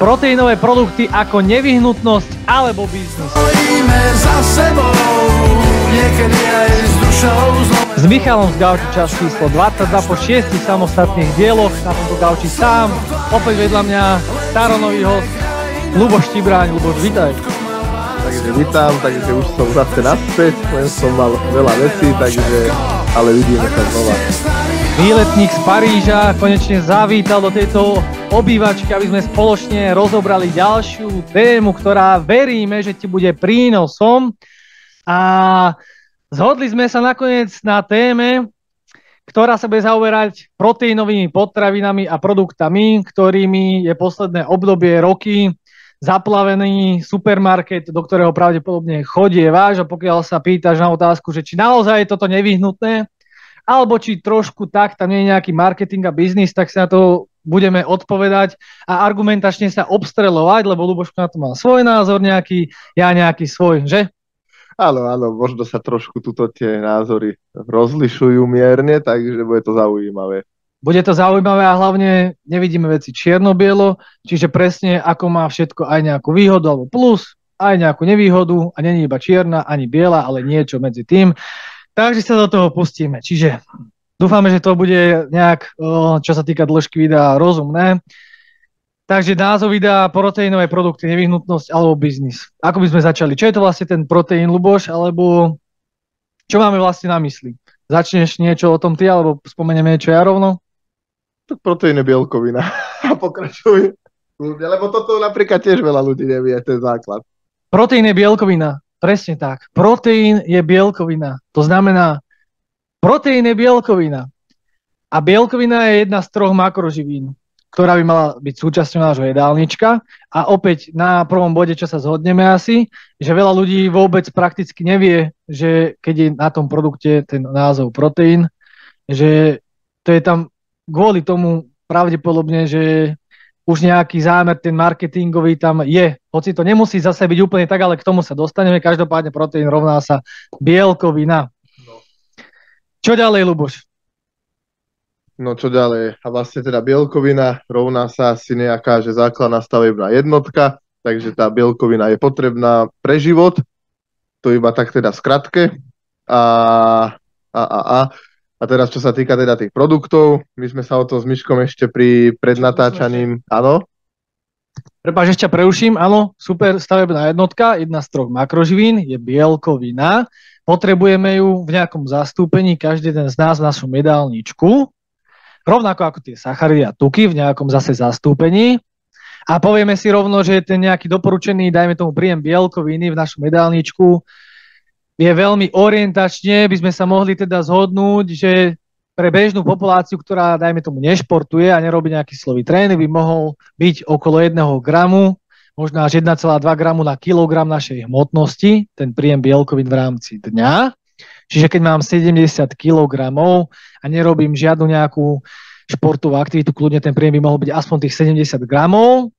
Proteínové produkty ako nevyhnutnosť alebo biznis. S Michalom z Gauči čas číslo 22 po 6 samostatných dieloch. Na tomto Gauči sám. Opäť vedľa mňa staronový host Ľuboš Štibráň. Ľuboš, vítaj. Takže vítam, takže už som zase naspäť, len som mal veľa vecí, ale vidíme sa znova. Výletník z Paríža konečne zavítal do tejto obývačky, aby sme spoločne rozobrali ďalšiu tému, ktorá veríme, že ti bude prínosom. A zhodli sme sa nakoniec na téme, ktorá sa bude zaoberať proteínovými potravinami a produktami, ktorými je posledné obdobie roky zaplavený supermarket, do ktorého pravdepodobne chodievaš, a pokiaľ sa pýtaš na otázku, že či naozaj je toto nevyhnutné, alebo či trošku tak, tam nie je nejaký marketing a biznis, tak sa na to budeme odpovedať a argumentačne sa obstreľovať, lebo Ľuboško na to má svoj názor nejaký, ja nejaký svoj, že? Áno, možno sa trošku tuto tie názory rozlišujú mierne, takže bude to zaujímavé. Bude to zaujímavé a hlavne nevidíme veci čierno-bielo, čiže presne ako má všetko aj nejakú výhodu alebo plus, aj nejakú nevýhodu a není iba čierna ani biela, ale niečo medzi tým. Takže sa do toho pustíme. Čiže dúfame, že to bude nejak, čo sa týka dĺžky videa, rozumné. Takže názov videa: proteínové produkty, nevyhnutnosť alebo biznis. Ako by sme začali? Čo je to vlastne ten proteín, Ľuboš? Alebo čo máme vlastne na mysli? Začneš niečo o tom ty, alebo spomenieme niečo ja rovno? Tak proteín je bielkovina. A pokračuj. Lebo toto napríklad tiež veľa ľudí nevie, ten základ. Proteín je bielkovina. Presne tak. Proteín je bielkovina. To znamená, proteín je bielkovina. A bielkovina je jedna z 3 makroživín, ktorá by mala byť súčasťou nášho jedálnička. A opäť na prvom bode, čo sa zhodneme asi, že veľa ľudí vôbec prakticky nevie, že keď je na tom produkte ten názov proteín, že to je tam kvôli tomu pravdepodobne, že už nejaký zámer ten marketingový tam je. Hoci to nemusí zase byť úplne tak, ale k tomu sa dostaneme. Každopádne proteín rovná sa bielkovina. No. Čo ďalej, Ľuboš? No čo ďalej? A vlastne teda bielkovina rovná sa asi nejaká, že základná stavebná jednotka, takže tá bielkovina je potrebná pre život. To iba tak teda v skratke. A teraz, čo sa týka teda tých produktov, my sme sa o tom s Miškom ešte pred natáčaním, áno? Prepáč, ešte preuším, áno, super stavebná jednotka, jedna z 3 makroživín je bielkovina. Potrebujeme ju v nejakom zastúpení, každý jeden z nás v našom jedálničku, rovnako ako tie sacharidy a tuky v nejakom zase zastúpení. A povieme si rovno, že ten nejaký doporučený, dajme tomu príjem bielkoviny v našom jedálničku, je veľmi orientačne, by sme sa mohli teda zhodnúť, že pre bežnú populáciu, ktorá, dajme tomu, nešportuje a nerobí nejaký silový tréning, by mohol byť okolo 1 gramu, možno až 1,2 gramu na kilogram našej hmotnosti, ten príjem bielkovín v rámci dňa. Čiže keď mám 70 kilogramov a nerobím žiadnu nejakú športovú aktivitu, kľudne ten príjem by mohol byť aspoň tých 70 gramov.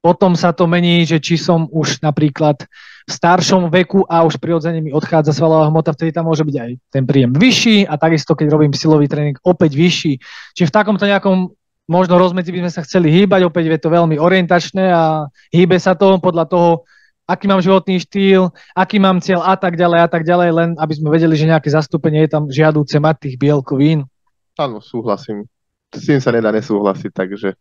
Potom sa to mení, že či som už napríklad v staršom veku a už prirodzene mi odchádza svalová hmota, vtedy tam môže byť aj ten príjem vyšší a takisto, keď robím silový tréning, opäť vyšší. Čiže v takomto nejakom možno rozmedzi by sme sa chceli hýbať, opäť je to veľmi orientačné a hýbe sa to podľa toho, aký mám životný štýl, aký mám cieľ a tak ďalej, len aby sme vedeli, že nejaké zastúpenie je tam žiadúce mať tých bielkovín. Áno, súhlasím. S tým sa nedá nesúhlasiť, takže...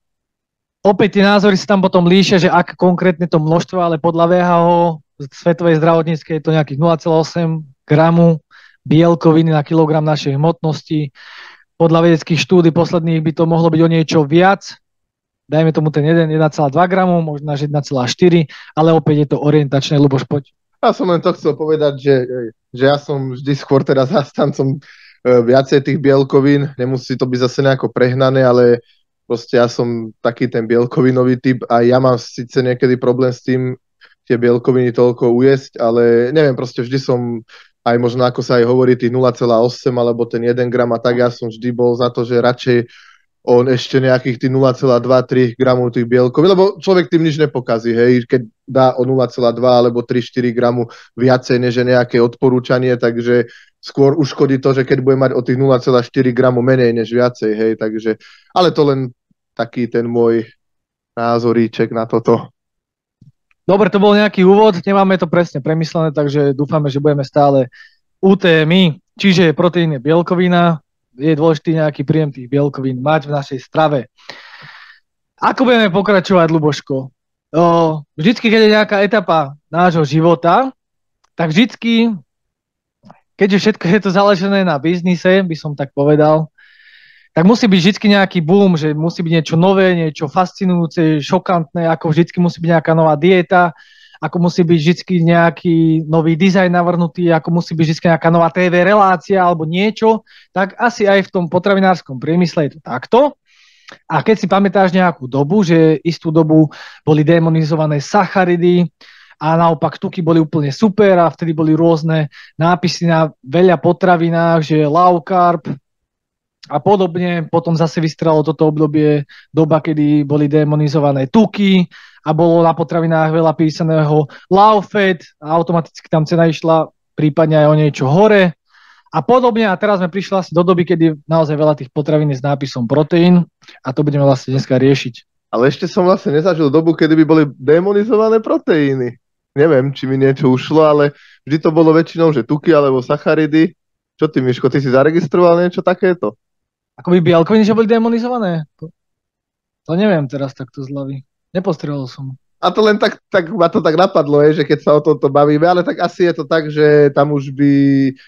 Opäť tie názory sa tam potom líšia, že ak konkrétne to množstvo, ale podľa VHO Svetovej zdravotníckej je to nejakých 0,8 gramu bielkoviny na kilogram našej hmotnosti. Podľa vedeckých štúdí posledných by to mohlo byť o niečo viac. Dajme tomu ten 1,2 gramu, možno až 1,4, ale opäť je to orientačné. Ľuboš, poď. Ja som len to chcel povedať, že ja som vždy skôr teda zastancom viacej tých bielkovín. Nemusí to byť zase nejako prehnané, ale proste ja som taký ten bielkovinový typ a ja mám síce niekedy problém s tým tie bielkoviny toľko ujesť, ale neviem, proste vždy som aj možno ako sa aj hovorí tých 0,8 alebo ten 1 gram a tak, ja som vždy bol za to, že radšej on ešte nejakých tých 0,2-3 gramov tých bielkovín, lebo človek tým nič nepokazí, hej, keď dá o 0,2 alebo 3-4 gramu viacej než nejaké odporúčanie, takže skôr uškodí to, že keď bude mať o tých 0,4 gramu menej než viacej, hej, takže, ale to len taký ten môj názoríček na toto. Dobre, to bol nejaký úvod, nemáme to presne premyslené, takže dúfame, že budeme stále u témy. Čiže proteín je bielkovina, je dôležitý nejaký príjem tých bielkovín mať v našej strave. Ako budeme pokračovať, Ľuboško? Vždycky, keď je nejaká etapa nášho života, tak vždycky, keďže všetko je to založené na biznise, by som tak povedal, tak musí byť vždy nejaký boom, že musí byť niečo nové, niečo fascinujúce, šokantné, ako vždy musí byť nejaká nová dieta, ako musí byť vždy nejaký nový dizajn navrhnutý, ako musí byť vždy nejaká nová TV relácia alebo niečo, tak asi aj v tom potravinárskom priemysle je to takto. A keď si pamätáš nejakú dobu, že istú dobu boli demonizované sacharidy a naopak tuky boli úplne super a vtedy boli rôzne nápisy na veľa potravinách, že low carb, a podobne. Potom zase vystrelo toto obdobie, doba, kedy boli demonizované tuky a bolo na potravinách veľa písaného low fat a automaticky tam cena išla prípadne aj o niečo hore a podobne. A teraz sme prišli asi do doby, kedy naozaj veľa tých potravín je s nápisom proteín a to budeme vlastne dneska riešiť. Ale ešte som vlastne nezažil dobu, kedy by boli demonizované proteíny. Neviem, či mi niečo ušlo, ale vždy to bolo väčšinou, že tuky alebo sacharidy. Čo ty, Miško, ty si zaregistroval niečo takéto? Ako by bielkoviny, že boli demonizované? To neviem teraz takto z hlavy. Nepostrehol som. A to len tak ma to tak napadlo, že keď sa o tomto bavíme, ale tak asi je to tak, že tam už by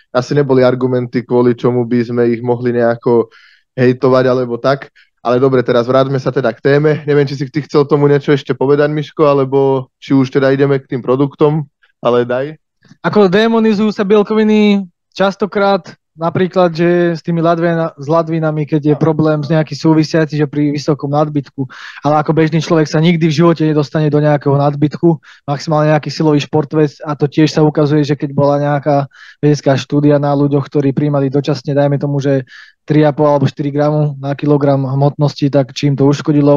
asi neboli argumenty, kvôli čomu by sme ich mohli nejako hejtovať alebo tak. Ale dobre, teraz vráťme sa teda k téme. Neviem, či si ty chcel tomu niečo ešte povedať, Miško, alebo či už teda ideme k tým produktom, ale daj. Ako demonizujú sa bielkoviny častokrát, napríklad, že s tými ladvinami, keď je problém s nejaký súvisiaci, že pri vysokom nadbytku, ale ako bežný človek sa nikdy v živote nedostane do nejakého nadbytku, maximálne nejaký silový športovec a to tiež sa ukazuje, že keď bola nejaká vedecká štúdia na ľuďoch, ktorí príjmali dočasne, dajme tomu, že 3,5 alebo 4 gramu na kilogram hmotnosti, tak čím to uškodilo,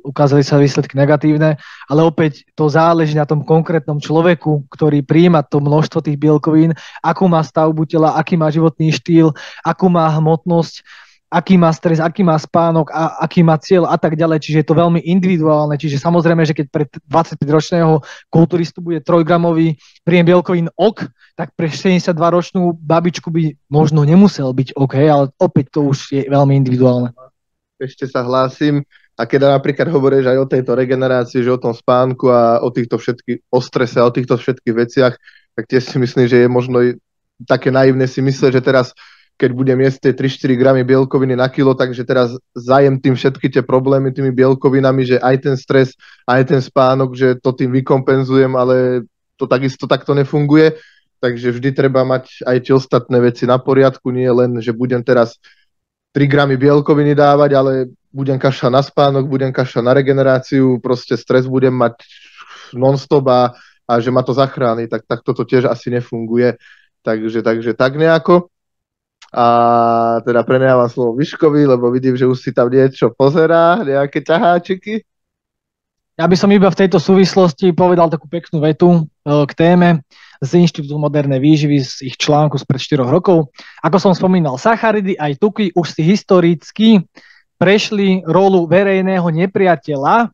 ukázali sa výsledky negatívne, ale opäť to záleží na tom konkrétnom človeku, ktorý príjma to množstvo tých bielkovín, akú má stavbu tela, aký má životný štýl, akú má hmotnosť, aký má stres, aký má spánok, a aký má cieľ a tak ďalej. Čiže je to veľmi individuálne. Čiže samozrejme, že keď pre 25-ročného kulturistu bude 3-gramový príjem bielkovín ok, tak pre 72-ročnú babičku by možno nemusel byť OK, ale opäť to už je veľmi individuálne. Ešte sa hlásim. A keď napríklad hovoríš aj o tejto regenerácii, že o tom spánku a o týchto všetkých, o strese a o týchto všetkých veciach, tak tiež si myslím, že je možno také naivné si myslieť, že teraz keď budem jesť tie 3-4 gramy bielkoviny na kilo, takže teraz zajem tým všetky tie problémy tými bielkovinami, že aj ten stres, aj ten spánok, že to tým vykompenzujem, ale to takisto takto nefunguje. Takže vždy treba mať aj tie ostatné veci na poriadku, nie len, že budem teraz 3 gramy bielkoviny dávať, ale budem kašľať na spánok, budem kašľať na regeneráciu, proste stres budem mať non-stop a že ma to zachráni, tak toto tiež asi nefunguje. Takže tak nejako. A teda prenehávam slovo Miškovi, lebo vidím, že už si tam niečo pozerá, nejaké ťaháčiky. Ja by som iba v tejto súvislosti povedal takú peknú vetu k téme z Inštitútu modernej výživy z ich článku spred 4 rokov. Ako som spomínal, sacharidy aj tuky už si historicky prešli rolu verejného nepriateľa.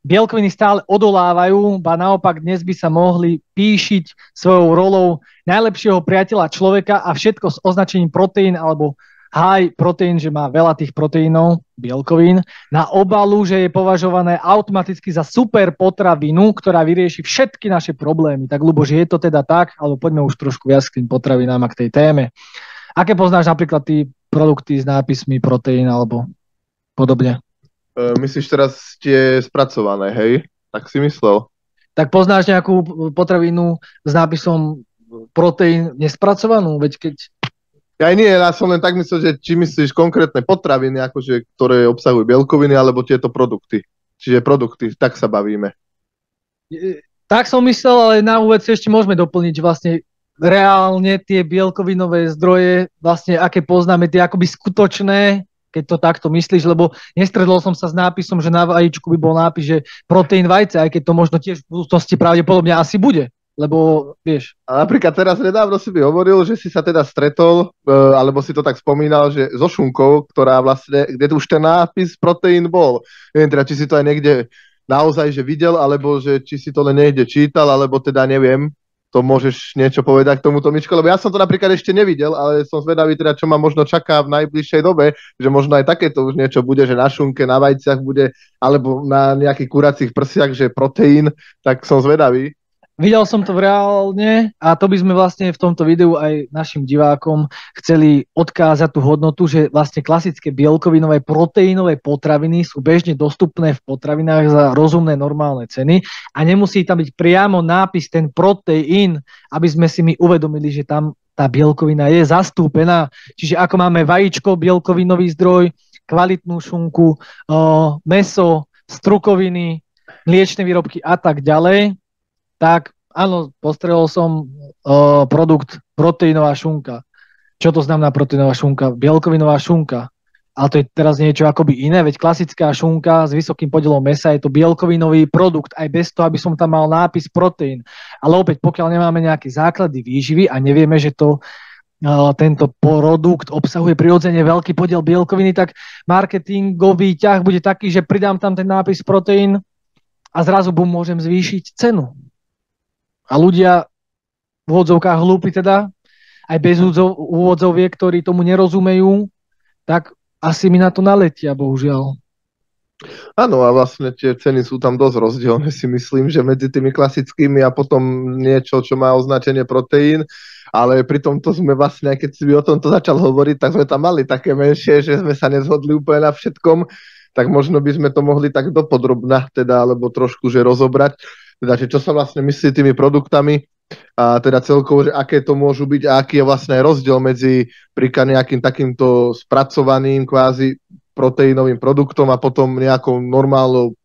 Bielkoviny stále odolávajú, ba naopak dnes by sa mohli píšiť svojou rolou najlepšieho priateľa človeka a všetko s označením proteín alebo high protein, že má veľa tých proteínov, bielkovín, na obalu, že je považované automaticky za super potravinu, ktorá vyrieši všetky naše problémy. Tak Ľuboš, je to teda tak? Alebo poďme už trošku viac k tým potravinám a k tej téme. Aké poznáš napríklad tí produkty s nápismi proteín alebo podobne? Myslíš teraz tie spracované, hej? Tak si myslel. Tak poznáš nejakú potravinu s nápisom proteín nespracovanú? Veď keď... Ja nie, ja som len tak myslel, že či myslíš konkrétne potraviny, akože, ktoré obsahujú bielkoviny, alebo tieto produkty. Čiže produkty, tak sa bavíme. Tak som myslel, ale na úvod si ešte môžeme doplniť vlastne reálne tie bielkovinové zdroje, vlastne aké poznáme, tie akoby skutočné, keď to takto myslíš, lebo nestredol som sa s nápisom, že na vajíčku by bol nápis, že proteín vajce, aj keď to možno tiež v budúcnosti pravdepodobne asi bude. lebo vieš. A napríklad teraz nedávno si mi hovoril, že si sa teda stretol, alebo si to tak spomínal, že so šunkou, ktorá vlastne, kde už ten nápis proteín bol. Neviem teda, či si to aj niekde naozaj že videl, alebo že či si to len niekde čítal, alebo teda neviem. To môžeš niečo povedať k tomuto, Mičko, lebo ja som to napríklad ešte nevidel, ale som zvedavý teda, čo ma možno čaká v najbližšej dobe, že možno aj takéto už niečo bude, že na šunke, na vajciach bude, alebo na nejakých kuracích prsiach, že proteín, tak som zvedavý. Videl som to v reálne a to by sme vlastne v tomto videu aj našim divákom chceli odkázať tú hodnotu, že vlastne klasické bielkovinové proteínové potraviny sú bežne dostupné v potravinách za rozumné normálne ceny a nemusí tam byť priamo nápis ten proteín, aby sme si my uvedomili, že tam tá bielkovina je zastúpená. Čiže ako máme vajíčko, bielkovinový zdroj, kvalitnú šunku, mäso, strukoviny, mliečne výrobky a tak ďalej, tak áno, postrehol som produkt proteínová šunka. Čo to znamená proteínová šunka? Bielkovinová šunka. Ale to je teraz niečo akoby iné, veď klasická šunka s vysokým podielom mäsa je to bielkovinový produkt, aj bez toho, aby som tam mal nápis proteín. Ale opäť, pokiaľ nemáme nejaké základy výživy a nevieme, že tento produkt obsahuje prirodzene veľký podiel bielkoviny, tak marketingový ťah bude taký, že pridám tam ten nápis proteín a zrazu môžem zvýšiť cenu. A ľudia v úvodzovkách hlúpi teda, aj bez úvodzoviek, ktorí tomu nerozumejú, tak asi mi na to naletia, bohužiaľ. Áno, a vlastne tie ceny sú tam dosť rozdielne, si myslím, že medzi tými klasickými a potom niečo, čo má označenie proteín, ale pri tomto sme vlastne, keď si o tomto začal hovoriť, tak sme tam mali také menšie, že sme sa nezhodli úplne na všetkom, tak možno by sme to mohli tak dopodrobná, teda, alebo trošku, že rozobrať. Teda, že čo sa vlastne myslí tými produktami a teda celkovo, že aké to môžu byť a aký je vlastne aj rozdiel medzi príklad nejakým takýmto spracovaným kvázi proteínovým produktom a potom nejakou normálnou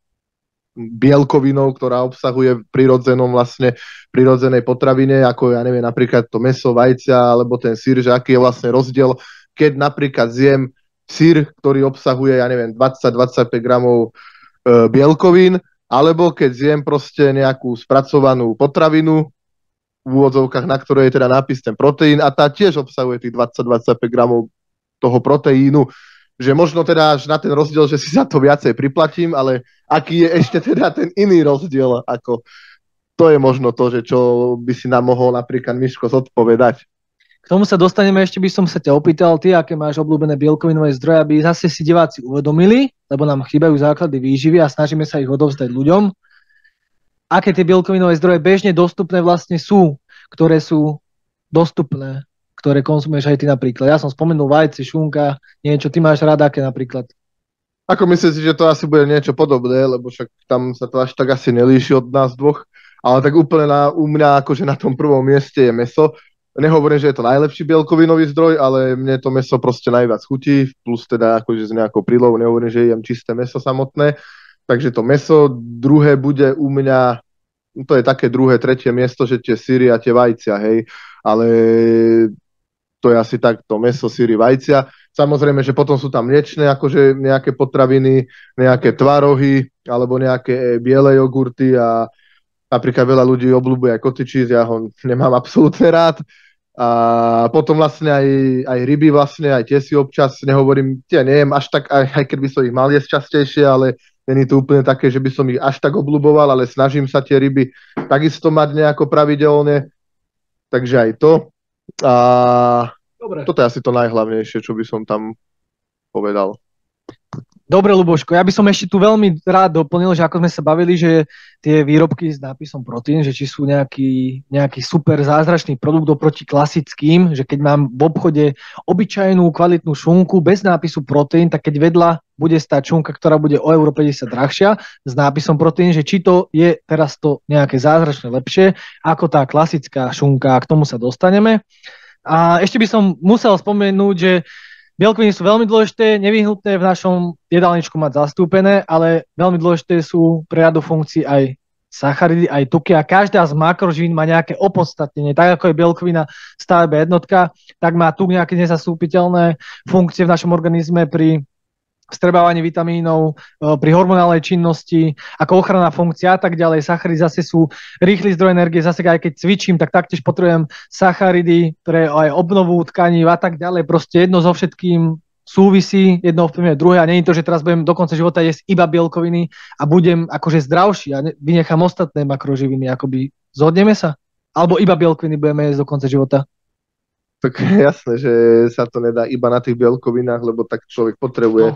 bielkovinou, ktorá obsahuje prirodzenej potravine, ako ja neviem, napríklad to mäso, vajcia alebo ten syr, že aký je vlastne rozdiel, keď napríklad zjem syr, ktorý obsahuje, ja neviem, 20-25 gramov bielkovín, alebo keď zjem proste nejakú spracovanú potravinu v úvodzovkách, na ktorej je teda nápis ten proteín a tá tiež obsahuje tých 20-25 gramov toho proteínu, že možno teda až na ten rozdiel, že si za to viacej priplatím, ale aký je ešte teda ten iný rozdiel, ako to je možno to, že čo by si nám mohol napríklad Miško zodpovedať. K tomu sa dostaneme, ešte by som sa ťa opýtal, ty, aké máš obľúbené bielkovinové zdroje, aby zase si diváci uvedomili, lebo nám chýbajú základy výživy a snažíme sa ich odovzdať ľuďom. Aké tie bielkovinové zdroje bežne dostupné vlastne sú, ktoré sú dostupné, ktoré konzumuješ aj ty napríklad. Ja som spomenul vajce, šunka, niečo, ty máš rád aké napríklad? Ako myslím si, že to asi bude niečo podobné, lebo však tam sa to až tak asi nelíši od nás dvoch, ale tak úplne u mňa akože na tom prvom mieste je mäso. Nehovorím, že je to najlepší bielkovinový zdroj, ale mne to mäso proste najviac chutí, plus teda akože s nejakou prílohou, nehovorím, že jem čisté mäso samotné, takže to mäso, druhé bude u mňa, to je také druhé, tretie miesto, že tie syry a tie vajcia, hej, ale to je asi tak, to mäso, syry, vajcia. Samozrejme, že potom sú tam mliečne, akože nejaké potraviny, nejaké tvarohy, alebo nejaké biele jogurty a napríklad veľa ľudí obľúbuje aj cottage cheese, ja ho nemám absolútne rád. A potom vlastne aj ryby vlastne, aj tie si občas, nehovorím, tie nejem až tak, aj keď by som ich mal jesť častejšie, ale není to úplne také, že by som ich až tak obľúboval, ale snažím sa tie ryby takisto mať nejako pravidelne. Takže aj to. A dobre. Toto je asi to najhlavnejšie, čo by som tam povedal. Dobre, Ľuboško, ja by som ešte tu veľmi rád doplnil, že ako sme sa bavili, že tie výrobky s nápisom proteín, že či sú nejaký super zázračný produkt oproti klasickým, že keď mám v obchode obyčajnú kvalitnú šunku bez nápisu proteín, tak keď vedľa bude stáť šunka, ktorá bude o euro 50 drahšia s nápisom proteín, že či to je teraz to nejaké zázračné lepšie ako tá klasická šunka, k tomu sa dostaneme. A ešte by som musel spomenúť, že bielkoviny sú veľmi dôležité, nevyhnutné v našom jedálničku mať zastúpené, ale veľmi dôležité sú pre radu funkcií aj sacharidy, aj tuky a každá z makroživín má nejaké opodstatnenie. Tak ako je bielkovina stavebná jednotka, tak má tuk nejaké nezastúpiteľné funkcie v našom organizme pri vstrebávaní vitamínov, pri hormonálnej činnosti, ako ochranná funkcia a tak ďalej. Sacharidy zase sú rýchly zdroj energie, zase aj keď cvičím, tak taktiež potrebujem sacharidy pre aj obnovu tkaní a tak ďalej. Proste jedno so všetkým súvisí, jedno ovplyvňuje druhé a nie je to, že teraz budem do konca života jesť iba bielkoviny a budem akože zdravší a vynechám ostatné makroživiny. Akoby zhodneme sa? Alebo iba bielkoviny budeme jesť do konca života? Tak jasné, že sa to nedá iba na tých bielkovinách, lebo tak človek potrebuje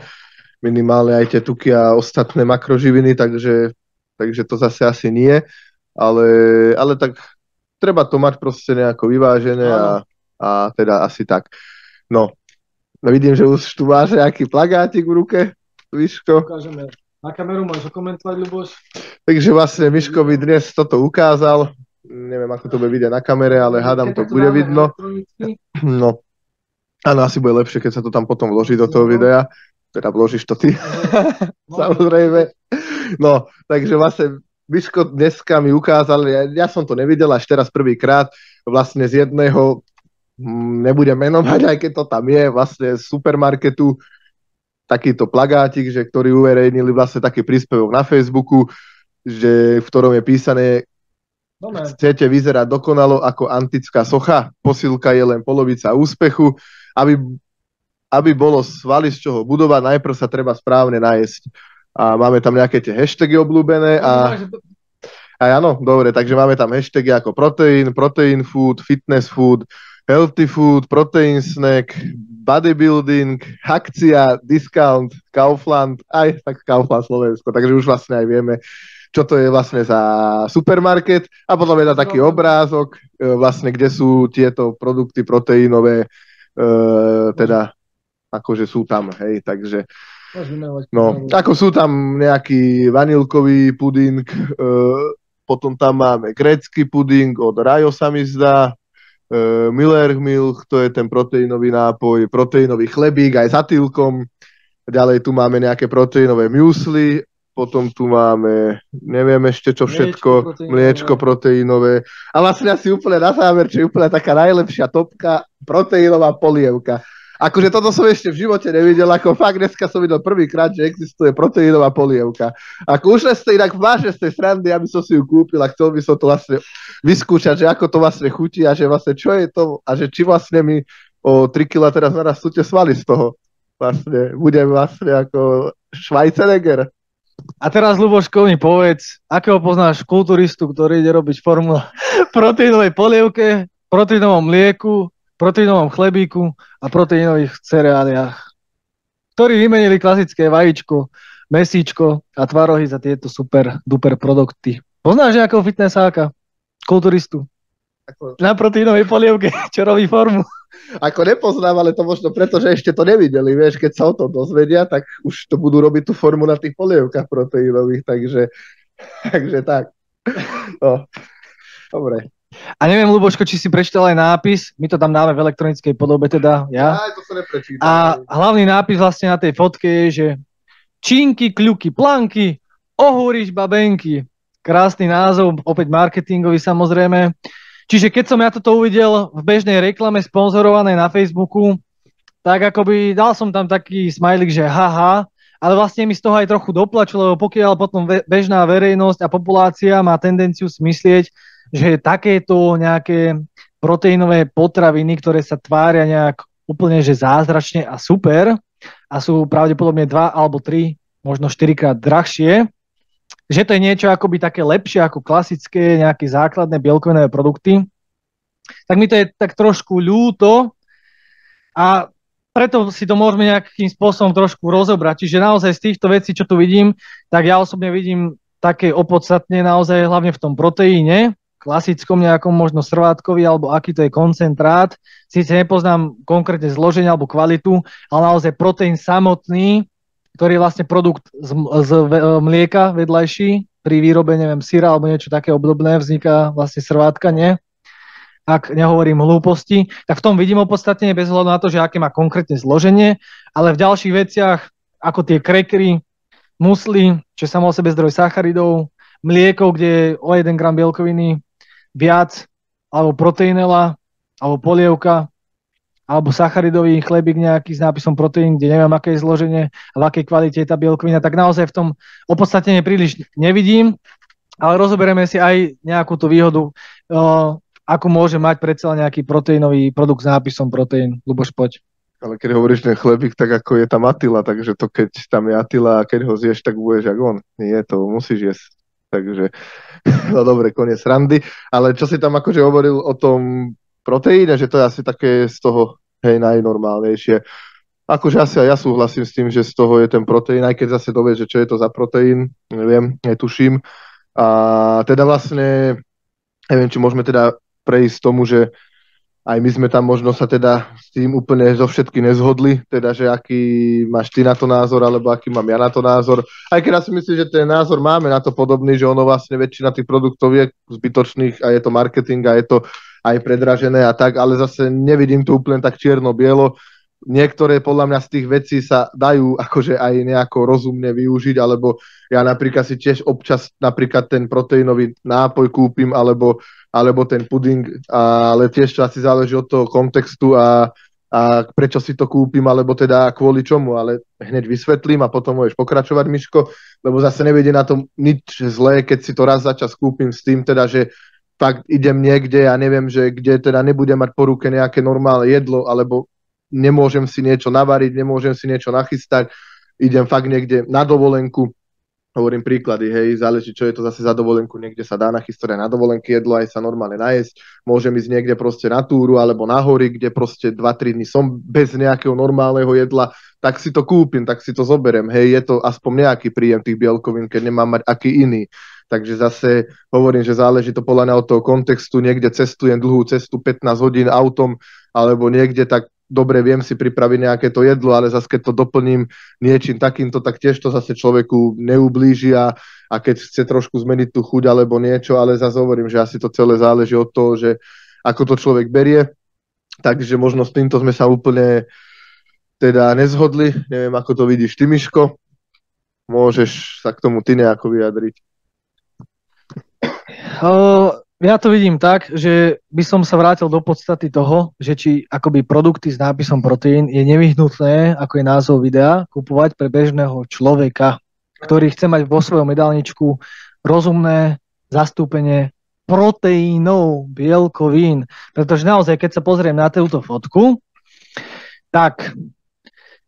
minimálne aj tie tuky a ostatné makroživiny, takže to zase asi nie, ale tak treba to mať proste nejako vyvážené a teda asi tak. No vidím, že už tu máš nejaký plagátik v ruke, Miško. Ukážeme na kameru, môžeš komentovať, Ľuboš. Takže vlastne Miško by dnes toto ukázal. Neviem, ako to bude vidieť na kamere, ale hádam to bude vidno. No, áno, asi bude lepšie, keď sa to tam potom vloží do toho videa. Teda vložíš to ty. Samozrejme. No, takže vlastne Miško dneska mi ukázal, ja som to nevidel až teraz prvýkrát, vlastne z jedného, nebudem menovať, aj keď to tam je, vlastne z supermarketu, takýto plagátik, že ktorý uverejnili vlastne taký príspevok na Facebooku, že v ktorom je písané: chcete vyzerať dokonalo ako antická socha, posilka je len polovica úspechu, aby bolo svaly z čoho budovať, najprv sa treba správne najesť. A máme tam nejaké tie hashtagy obľúbené a áno, dobre, takže máme tam hashtagy ako protein food, fitness food, healthy food, protein snack, bodybuilding, akcia, discount, Kaufland, aj tak Kaufland Slovensko, takže už vlastne aj vieme, čo to je vlastne za supermarket a potom je tam taký obrázok, vlastne, kde sú tieto produkty proteínové, teda akože sú tam, hej, takže no, ako sú tam nejaký vanilkový puding, potom tam máme grécky puding od Rajo sa mi zdá, Miller Milk, to je ten proteínový nápoj, proteínový chlebík aj s atylkom, ďalej tu máme nejaké proteínové muesli, potom tu máme, neviem ešte čo všetko, mliečko proteínové. A vlastne asi úplne na záver, čo je úplne taká najlepšia topka, proteínová polievka. Akože toto som ešte v živote nevidel, ako fakt dneska som videl prvýkrát, že existuje proteínová polievka. Ako už ste inak vážne z tej srandy, aby som si ju kúpil a chcel by som to vlastne vyskúšať, že ako to vlastne chutí a že vlastne čo je to a že či vlastne mi o 3 kg teraz narastú tie svaly z toho. Vlastne budem vlastne ako Schweinsteiger. A teraz, Ľuboško, mi povedz, akého poznáš kulturistu, ktorý ide robiť formu proteínovej polievke, proteínovom mlieku, proteínovom chlebíku a proteínových cereáliách, ktorí vymenili klasické vajíčko, mesíčko a tvarohy za tieto super duper produkty. Poznáš nejakého fitnessáka, kulturistu? Na proteínovej polievke, čo robí formu? Ako nepoznám, ale to možno preto, že ešte to nevideli, vieš, keď sa o tom dozvedia, tak už to budú robiť tú formu na tých polievkach proteínových, takže tak. No. Dobre. A neviem, Ľuboško, či si prečítal aj nápis, my to tam dáme v elektronickej podobe, teda ja. To sa neprečítam. A hlavný nápis vlastne na tej fotke je, že činky, kľuky, planky, ohúriš babenky. Krásny názov, opäť marketingový samozrejme. Čiže keď som ja toto uvidel v bežnej reklame sponzorovanej na Facebooku, tak akoby dal som tam taký smajlik, že haha, ale vlastne mi z toho aj trochu doplačilo, lebo pokiaľ potom bežná verejnosť a populácia má tendenciu si myslieť, že takéto nejaké proteínové potraviny, ktoré sa tvária nejak úplne že zázračne a super a sú pravdepodobne 2 alebo 3, možno 4-krát drahšie, že to je niečo akoby také lepšie ako klasické nejaké základné bielkovinové produkty, tak mi to je tak trošku ľúto a preto si to môžeme nejakým spôsobom trošku rozobrať. Čiže naozaj z týchto vecí, čo tu vidím, tak ja osobne vidím také opodstatne naozaj hlavne v tom proteíne, klasickom nejakom možno srvátkovi alebo aký to je koncentrát. Síce nepoznám konkrétne zloženie alebo kvalitu, ale naozaj proteín samotný, ktorý je vlastne produkt z mlieka vedľajší, pri výrobe, neviem, syra alebo niečo také obdobné, vzniká vlastne srvátka, nie? Ak nehovorím hlúposti, tak v tom vidím opodstatnenie bez hľadu na to, že aké má konkrétne zloženie, ale v ďalších veciach, ako tie krekery, musli, čo samo o sebe zdroj sacharidov, mlieko, kde je o 1 gram bielkoviny viac, alebo proteínela, alebo polievka, alebo sacharidový chlebík nejaký s nápisom proteín, kde neviem, aké je zloženie a v akej kvalite je tá bielkovina, tak naozaj v tom opodstatnenie príliš nevidím, ale rozoberieme si aj nejakú tú výhodu, ako môže mať predsa nejaký proteínový produkt s nápisom proteín. Ľuboš, poď. Ale keď hovoríš ten chlebík, tak ako je tam Attila, takže to keď tam je Attila a keď ho zješ, tak budeš jak on. Nie, to musíš jesť. Takže, no dobre, koniec randy. Ale čo si tam akože hovoril o tom proteíne, že to je asi také z toho, hej, najnormálnejšie. Akože asi aj ja súhlasím s tým, že z toho je ten proteín, aj keď zase dovieš, že čo je to za proteín, neviem, netuším. A teda vlastne, neviem, či môžeme teda prejsť tomu, že aj my sme tam možno sa teda s tým úplne zo všetky nezhodli, teda, že aký máš ty na to názor, alebo aký mám ja na to názor. Aj keď ja si myslím, že ten názor máme na to podobný, že ono vlastne väčšina tých produktov je zbytočných a je to marketing a je to aj predražené a tak, ale zase nevidím to úplne tak čierno-bielo. Niektoré podľa mňa z tých vecí sa dajú akože aj nejako rozumne využiť, alebo ja napríklad si tiež občas napríklad ten proteínový nápoj kúpim, alebo ten puding, ale tiež to asi záleží od toho kontextu a prečo si to kúpim, alebo teda kvôli čomu, ale hneď vysvetlím a potom môžeš pokračovať, Miško, lebo zase nevedie na tom nič zlé, keď si to raz za čas kúpim s tým teda, že fakt idem niekde a neviem, že kde teda nebudem mať po ruke nejaké normálne jedlo, alebo nemôžem si niečo navariť, nemôžem si niečo nachystať, idem fakt niekde na dovolenku, hovorím príklady, hej, záleží, čo je to zase za dovolenku, niekde sa dá nachystať aj na dovolenky jedlo, aj sa normálne najesť, môžem ísť niekde proste na túru alebo na hory, kde proste 2-3 dní som bez nejakého normálneho jedla, tak si to kúpim, tak si to zoberiem, hej, je to aspoň nejaký príjem tých bielkovín, keď nemám mať aký iný. Takže zase hovorím, že záleží to podľa mňa od toho kontextu, niekde cestujem dlhú cestu 15 hodín autom, alebo niekde, tak dobre, viem si pripraviť nejaké to jedlo, ale zase keď to doplním niečím takýmto, tak tiež to zase človeku neublíži a keď chce trošku zmeniť tú chuť alebo niečo, ale zase hovorím, že asi to celé záleží od toho, že ako to človek berie, takže možno s týmto sme sa úplne teda nezhodli, neviem, ako to vidíš ty, Miško, môžeš sa k tomu ty nejako vyjadriť. Ja to vidím tak, že by som sa vrátil do podstaty toho, že či akoby produkty s nápisom proteín je nevyhnutné, ako je názov videa, kupovať pre bežného človeka, ktorý chce mať vo svojom jedálničku rozumné zastúpenie proteínov, bielkovín. Pretože naozaj, keď sa pozriem na túto fotku, tak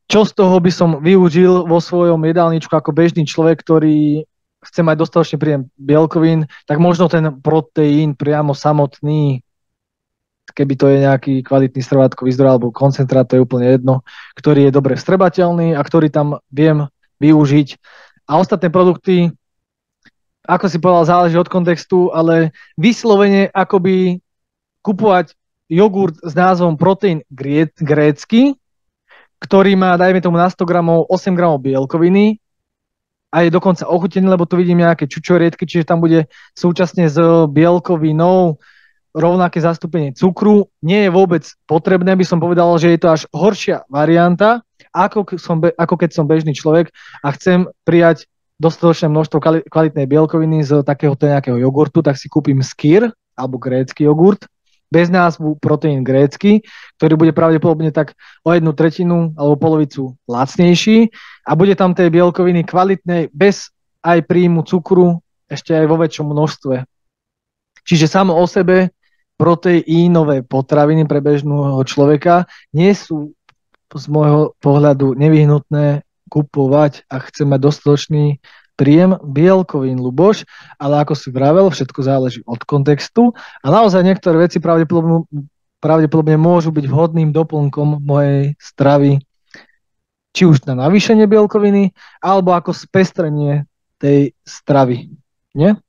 čo z toho by som využil vo svojom jedálničku ako bežný človek, ktorý chce mať dostatočný príjem bielkovín, tak možno ten proteín priamo samotný, keby to je nejaký kvalitný strvátkový zdroj alebo koncentrát, to je úplne jedno, ktorý je dobre vstrebateľný a ktorý tam viem využiť. A ostatné produkty, ako si povedal, záleží od kontextu, ale vyslovene akoby kupovať jogurt s názvom proteín grécky, ktorý má, dajme tomu na 100 gramov, 8 gramov bielkoviny, a je dokonca ochutený, lebo tu vidím nejaké čučoriedky, čiže tam bude súčasne s bielkovinou rovnaké zastúpenie cukru. Nie je vôbec potrebné, by som povedal, že je to až horšia varianta, ako keď som bežný človek a chcem prijať dostatočné množstvo kvalitnej bielkoviny z takéhoto nejakého jogurtu, tak si kúpim skyr alebo grécky jogurt bez názvu proteín grécky, ktorý bude pravdepodobne tak o 1/3 alebo polovicu lacnejší a bude tam tej bielkoviny kvalitnej bez aj príjmu cukru ešte aj vo väčšom množstve. Čiže samo o sebe proteínové potraviny pre bežného človeka nie sú z môjho pohľadu nevyhnutné kupovať a chcem mať dostatočný príjem bielkovín, Ľuboš, ale ako si vravel, všetko záleží od kontextu a naozaj niektoré veci pravdepodobne môžu byť vhodným doplnkom mojej stravy, či už na navýšenie bielkoviny, alebo ako spestrenie tej stravy. Nie?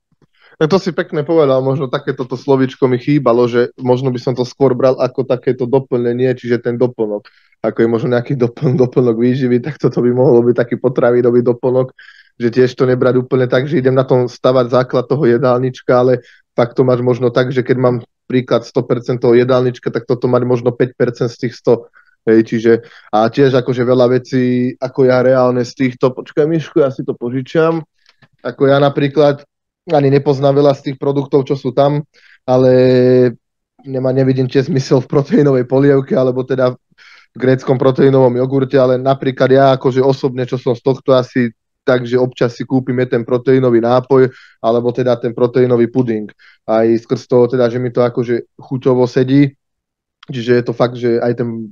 To si pekne povedal, možno takéto slovíčko mi chýbalo, že možno by som to skôr bral ako takéto doplnenie, čiže ten doplnok. Ako je možno nejaký doplnok výživy, tak toto by mohlo byť taký potravinový doplnok, že tiež to nebrať úplne tak, že idem na tom stavať základ toho jedálnička, ale fakt to máš možno tak, že keď mám príklad 100% toho jedálnička, tak toto mať možno 5% z tých 100. Hej, čiže a tiež akože veľa vecí, ako ja reálne z týchto, počkaj Mišku, ja si to požičiam, ako ja napríklad ani nepoznám veľa z tých produktov, čo sú tam, ale nevidím tiež zmysel v proteínovej polievke, alebo teda v gréckom proteínovom jogurte, ale napríklad ja akože osobne, čo som z tohto asi takže občas si kúpime ten proteínový nápoj, alebo teda ten proteínový puding. Aj skrz toho teda, že mi to akože chuťovo sedí, čiže je to fakt, že aj ten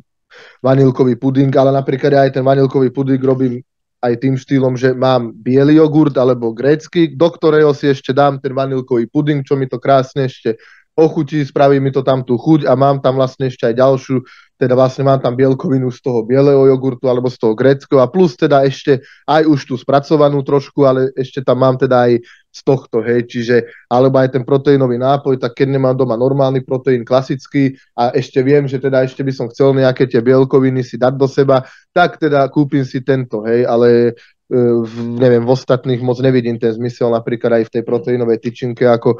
vanilkový puding, ale napríklad aj ten vanilkový puding robím aj tým štýlom, že mám biely jogurt alebo grécky, do ktorého si ešte dám ten vanilkový puding, čo mi to krásne ešte ochutí, spraví mi to tam tú chuť a mám tam vlastne ešte aj ďalšiu, teda vlastne mám tam bielkovinu z toho bieleho jogurtu alebo z toho gréckeho a plus teda ešte aj už tú spracovanú trošku, ale ešte tam mám teda aj z tohto, hej, čiže alebo aj ten proteínový nápoj, tak keď nemám doma normálny proteín klasický a ešte viem, že teda ešte by som chcel nejaké tie bielkoviny si dať do seba, tak teda kúpim si tento, hej, ale neviem, v ostatných moc nevidím ten zmysel, napríklad aj v tej proteínovej tyčinke, ako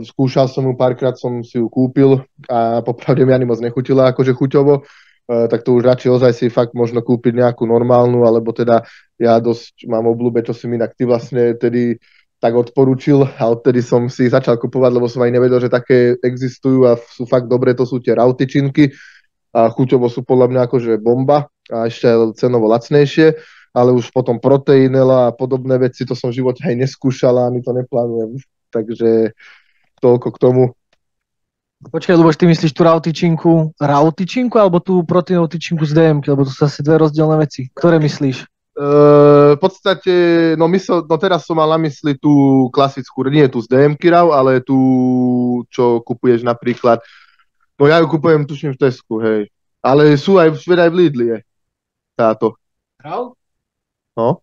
skúšal som ju, párkrát som si ju kúpil a popravde mi ani moc nechutila akože chuťovo, tak to už radšej ozaj si fakt možno kúpiť nejakú normálnu, alebo teda ja dosť mám obľúbe, čo si mi inak ty vlastne tedy tak odporučil a odtedy som si začal kupovať, lebo som aj nevedel, že také existujú a sú fakt dobré, to sú tie raw tyčinky a chuťovo sú podľa mňa akože bomba a ešte cenovo lacnejšie, ale už potom proteínela a podobné veci, to som v živote aj neskúšal a ani to neplánujem. Takže toľko k tomu. Počkaj, Luboš, ty myslíš tú raw tyčinku alebo tú proteínovú tyčinku z DM-ky, lebo to sú zase dve rozdielne veci. Ktoré myslíš? V podstate, no teraz som mal na mysli tú klasickú, nie tú z DM-ky raw, ale tú, čo kupuješ napríklad, no ja ju kupujem tuším v Tesku, hej. Ale sú aj v Lidli, je táto. Raw? No.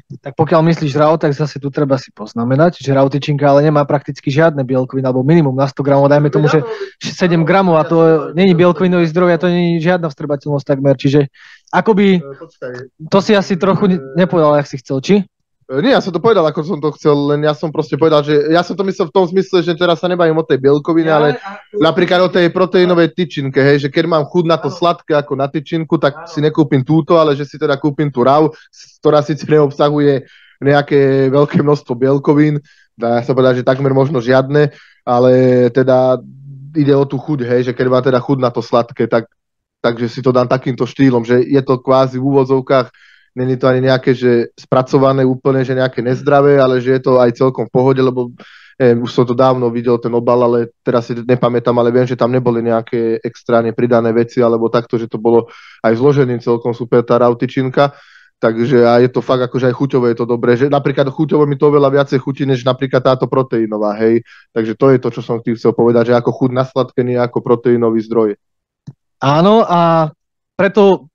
Tak pokiaľ myslíš raw, tak zase tu treba si poznamenať, že raw tyčinka ale nemá prakticky žiadne bielkoviny, alebo minimum na 100 gramov, dajme tomu, že 7 gramov a to není bielkovinový zdroj a to není žiadna vstrebateľnosť takmer, čiže akoby to si asi trochu nepovedal, jak si chcel, či? Nie, ja som to povedal, ako som to chcel, len ja som proste povedal, že ja som to myslel v tom zmysle, že teraz sa nebavím o tej bielkovine, ale napríklad o tej proteínovej tyčinke, hej, že keď mám chuť na to sladké ako na tyčinku, tak si nekúpim túto, ale že si teda kúpim tú raw, ktorá síce neobsahuje nejaké veľké množstvo bielkovín, dá sa povedať, že takmer možno žiadne, ale teda ide o tú chuť, hej, že keď mám teda chuť na to sladké, takže si to dám takýmto štýlom, že je to kvázi v úvodzovkách. Není to ani nejaké, že spracované úplne, že nejaké nezdravé, ale že je to aj celkom v pohode, lebo už som to dávno videl, ten obal, ale teraz si nepamätám, ale viem, že tam neboli nejaké extráne pridané veci, alebo takto, že to bolo aj zloženým celkom super tá raw tyčinka. Takže a je to fakt akože aj chuťové je to dobré, že napríklad chuťovo mi to oveľa viacej chutí, než napríklad táto proteínová, hej. Takže to je to, čo som chcel povedať, že ako chuť na sladké, nie ako proteínový zdroj. Áno, a preto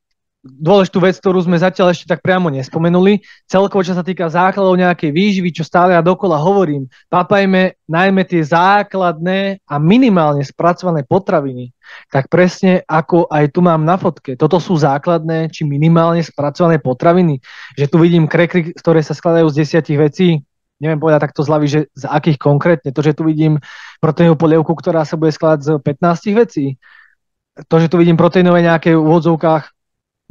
dôležitú vec, ktorú sme zatiaľ ešte tak priamo nespomenuli, celkovo, čo sa týka základov nejakej výživy, čo stále ja dokola hovorím, papajme najmä tie základné a minimálne spracované potraviny. Tak presne ako aj tu mám na fotke. Toto sú základné či minimálne spracované potraviny. Že tu vidím krekry, ktoré sa skladajú z 10 vecí, neviem povedať takto zľavy, že z akých konkrétne. To, že tu vidím proteínovú polievku, ktorá sa bude skladať z 15 vecí. To, že tu vidím proteínové nejaké v úvodzovkách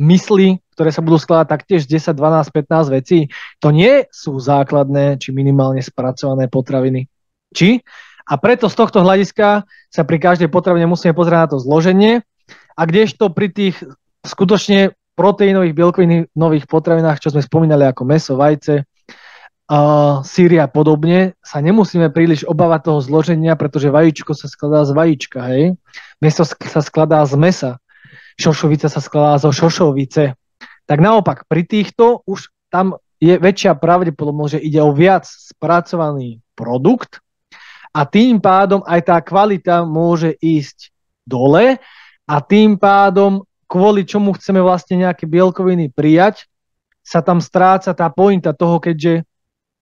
mysli, ktoré sa budú skladať taktiež 10, 12, 15 vecí, to nie sú základné či minimálne spracované potraviny. Či? A preto z tohto hľadiska sa pri každej potravine musíme pozrieť na to zloženie a kdežto pri tých skutočne proteínových bielkovinových potravinách, čo sme spomínali ako mäso, vajce, syry a podobne, sa nemusíme príliš obávať toho zloženia, pretože vajíčko sa skladá z vajíčka, hej? Mäso sa skladá z mäsa. Šošovica sa skladá zo šošovice. Tak naopak, pri týchto už tam je väčšia pravdepodobnosť, že ide o viac spracovaný produkt a tým pádom aj tá kvalita môže ísť dole a tým pádom, kvôli čomu chceme vlastne nejaké bielkoviny prijať, sa tam stráca tá pointa toho, keďže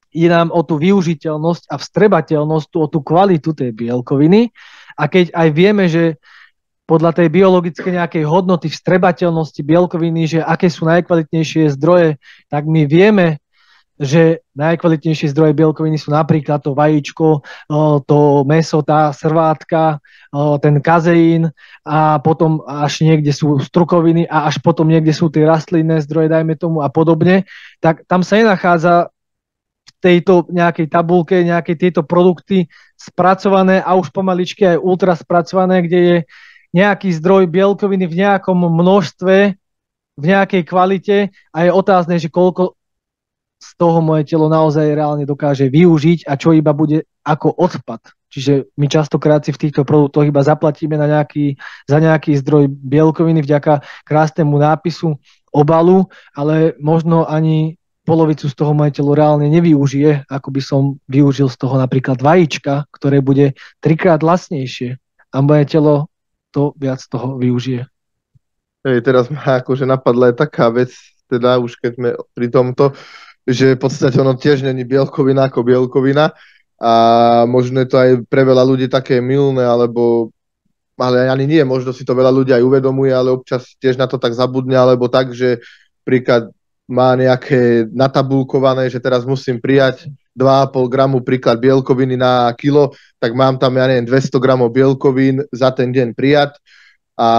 ide nám o tú využiteľnosť a vstrebateľnosť, o tú kvalitu tej bielkoviny a keď aj vieme, že podľa tej biologickej nejakej hodnoty vstrebateľnosti bielkoviny, že aké sú najkvalitnejšie zdroje, tak my vieme, že najkvalitnejšie zdroje bielkoviny sú napríklad to vajíčko, to mäso, tá srvátka, ten kazeín a potom až niekde sú strukoviny a až potom niekde sú tie rastlinné zdroje, dajme tomu a podobne. Tak tam sa nenachádza tejto nejakej tabulke, nejakej tieto produkty spracované a už pomaličky aj ultra spracované, kde je nejaký zdroj bielkoviny v nejakom množstve, v nejakej kvalite a je otázne, že koľko z toho moje telo naozaj reálne dokáže využiť a čo iba bude ako odpad. Čiže my častokrát si v týchto produktoch iba zaplatíme za nejaký zdroj bielkoviny vďaka krásnemu nápisu obalu, ale možno ani polovicu z toho moje telo reálne nevyužije, ako by som využil z toho napríklad vajíčka, ktoré bude 3-krát lacnejšie a moje telo to viac toho využije. Teraz ma akože napadla aj taká vec, teda už keď sme pri tomto, že v podstate ono tiež není bielkovina ako bielkovina a možno je to aj pre veľa ľudí také mylné, ale ani nie, možno si to veľa ľudí aj uvedomuje, ale občas tiež na to tak zabudne, alebo tak, že príklad má nejaké natabulkované, že teraz musím prijať 2,5 gramu príklad bielkoviny na kilo, tak mám tam, ja neviem, 200 gramov bielkovín za ten deň prijať a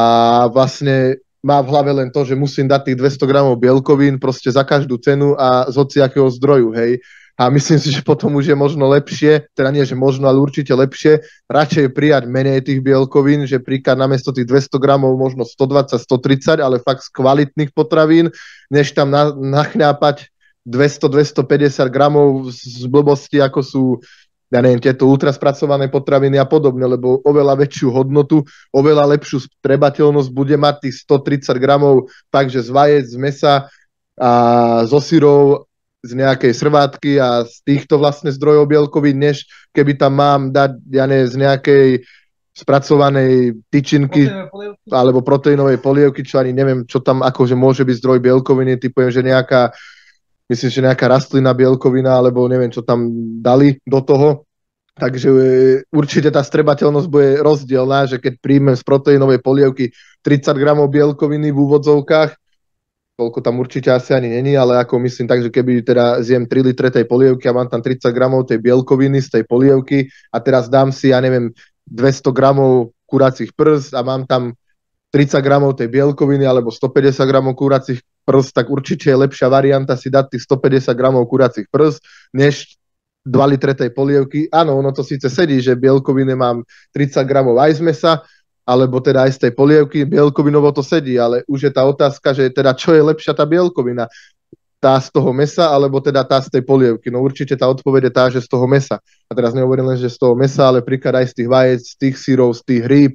vlastne má v hlave len to, že musím dať tých 200 gramov bielkovín proste za každú cenu a z hociakého zdroju, hej. A myslím si, že potom už je možno lepšie, teda nie, že možno, ale určite lepšie, radšej prijať menej tých bielkovín, že príklad namiesto tých 200 gramov možno 120, 130, ale fakt z kvalitných potravín, než tam nachňápať 200-250 gramov z blbosti, ako sú, ja neviem, tieto ultraspracované potraviny a podobne, lebo oveľa väčšiu hodnotu, oveľa lepšiu strebateľnosť bude mať tých 130 gramov fakt, že z vajec, z mesa a zo syrov, z nejakej srvátky a z týchto vlastne zdrojov bielkovín, než keby tam mám dať, ja neviem, z nejakej spracovanej tyčinky alebo proteínovej polievky, čo ani neviem, čo tam akože môže byť zdroj bielkoviny, typujem, že myslím, že nejaká rastlina bielkovina, alebo neviem, čo tam dali do toho. Takže určite tá strebateľnosť bude rozdielná, že keď príjmem z proteínovej polievky 30 gramov bielkoviny v úvodzovkách, koľko tam určite asi ani není, ale ako myslím tak, že keby teda zjem 3 litre tej polievky a mám tam 30 gramov tej bielkoviny z tej polievky a teraz dám si, ja neviem, 200 gramov kuracích prs a mám tam 30 gramov tej bielkoviny alebo 150 gramov kuracích prs, tak určite je lepšia varianta si dať tých 150 gramov kuracích prs, než 2 litre tej polievky. Áno, ono to síce sedí, že bielkoviny mám 30 gramov aj z mesa, alebo teda aj z tej polievky, bielkovinovo to sedí, ale už je tá otázka, že teda čo je lepšia tá bielkovina, tá z toho mesa, alebo teda tá z tej polievky. No určite tá odpoveď je tá, že z toho mesa. A teraz nehovorím len, že z toho mesa, ale príklad aj z tých vajec, z tých syrov, z tých rýb,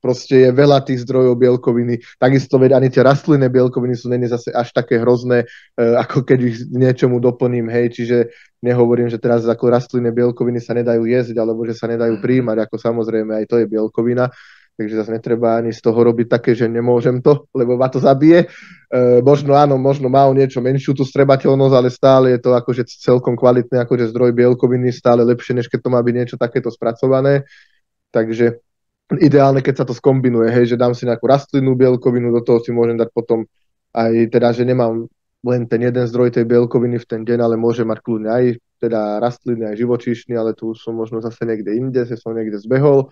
proste je veľa tých zdrojov bielkoviny. Takisto veď ani tie rastlinné bielkoviny sú není zase až také hrozné, ako keď ich niečomu doplním, hej, čiže nehovorím, že teraz ako rastlinné bielkoviny sa nedajú jesť, alebo že sa nedajú príjmať, ako samozrejme aj to je bielkovina. Takže zase netreba ani z toho robiť také, že nemôžem to, lebo ma to zabije. Možno áno, možno má o niečo menšiu tú strebateľnosť, ale stále je to akože celkom kvalitné, akože zdroj bielkoviny, stále lepšie, než keď to má byť niečo takéto spracované. Takže ideálne, keď sa to skombinuje, hej, že dám si nejakú rastlinnú bielkovinu, do toho si môžem dať potom aj teda, že nemám len ten jeden zdroj tej bielkoviny v ten deň, ale môžem mať kľudne aj teda rastliny, aj živočíšny, ale tu som možno zase niekde inde, som niekde zbehol.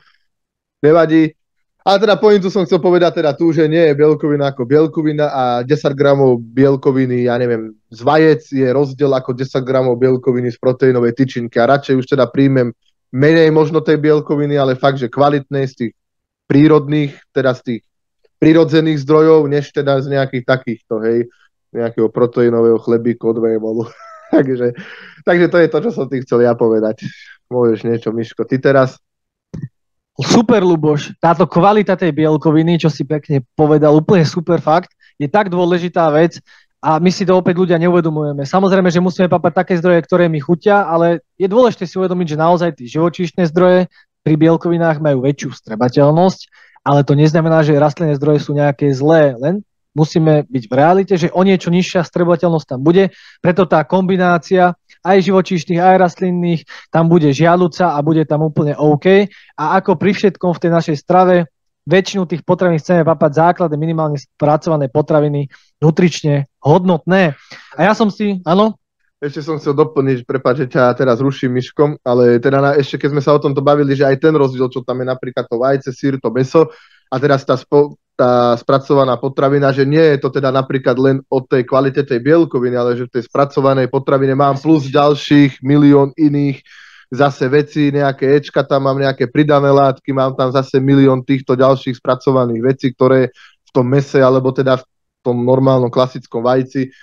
Nevadí. Ale teda pointu som chcel povedať teda tu, že nie je bielkovina ako bielkovina a 10 gramov bielkoviny, ja neviem, z vajec je rozdiel ako 10 gramov bielkoviny z proteínovej tyčinky a radšej už teda príjmem menej možno tej bielkoviny, ale fakt, že kvalitnej z tých prírodných, teda z tých prírodzených zdrojov, než teda z nejakých takýchto, hej, nejakého proteínového chlebíku od Vejmolu. takže to je to, čo som ti chcel ja povedať. Môžeš niečo, Miško, ty teraz? Super, Luboš. Táto kvalita tej bielkoviny, čo si pekne povedal, úplne super fakt, je tak dôležitá vec a my si to opäť ľudia neuvedomujeme. Samozrejme, že musíme papať také zdroje, ktoré mi chutia, ale je dôležité si uvedomiť, že naozaj tie živočíšne zdroje pri bielkovinách majú väčšiu strebateľnosť, ale to neznamená, že rastlinné zdroje sú nejaké zlé, len musíme byť v realite, že o niečo nižšia strebateľnosť tam bude, preto tá kombinácia aj živočíšnych, aj rastlinných tam bude žiaduca a bude tam úplne OK. A ako pri všetkom v tej našej strave, väčšinu tých potravín chceme papať základné, minimálne spracované potraviny, nutrične hodnotné. A ja som si, áno? Ešte som chcel doplniť, prepáč, že ťa teraz ruším, Miškom, ale teda ešte keď sme sa o tomto bavili, že aj ten rozdiel, čo tam je napríklad to vajce, syr, to mäso, a teraz tá tá spracovaná potravina, že nie je to teda napríklad len o tej kvalite tej bielkoviny, ale že v tej spracovanej potravine mám plus ďalších milión iných zase veci, nejaké Ečka, tam mám nejaké pridané látky, mám tam zase milión týchto ďalších spracovaných vecí, ktoré v tom mese, alebo teda v tom normálnom klasickom vajci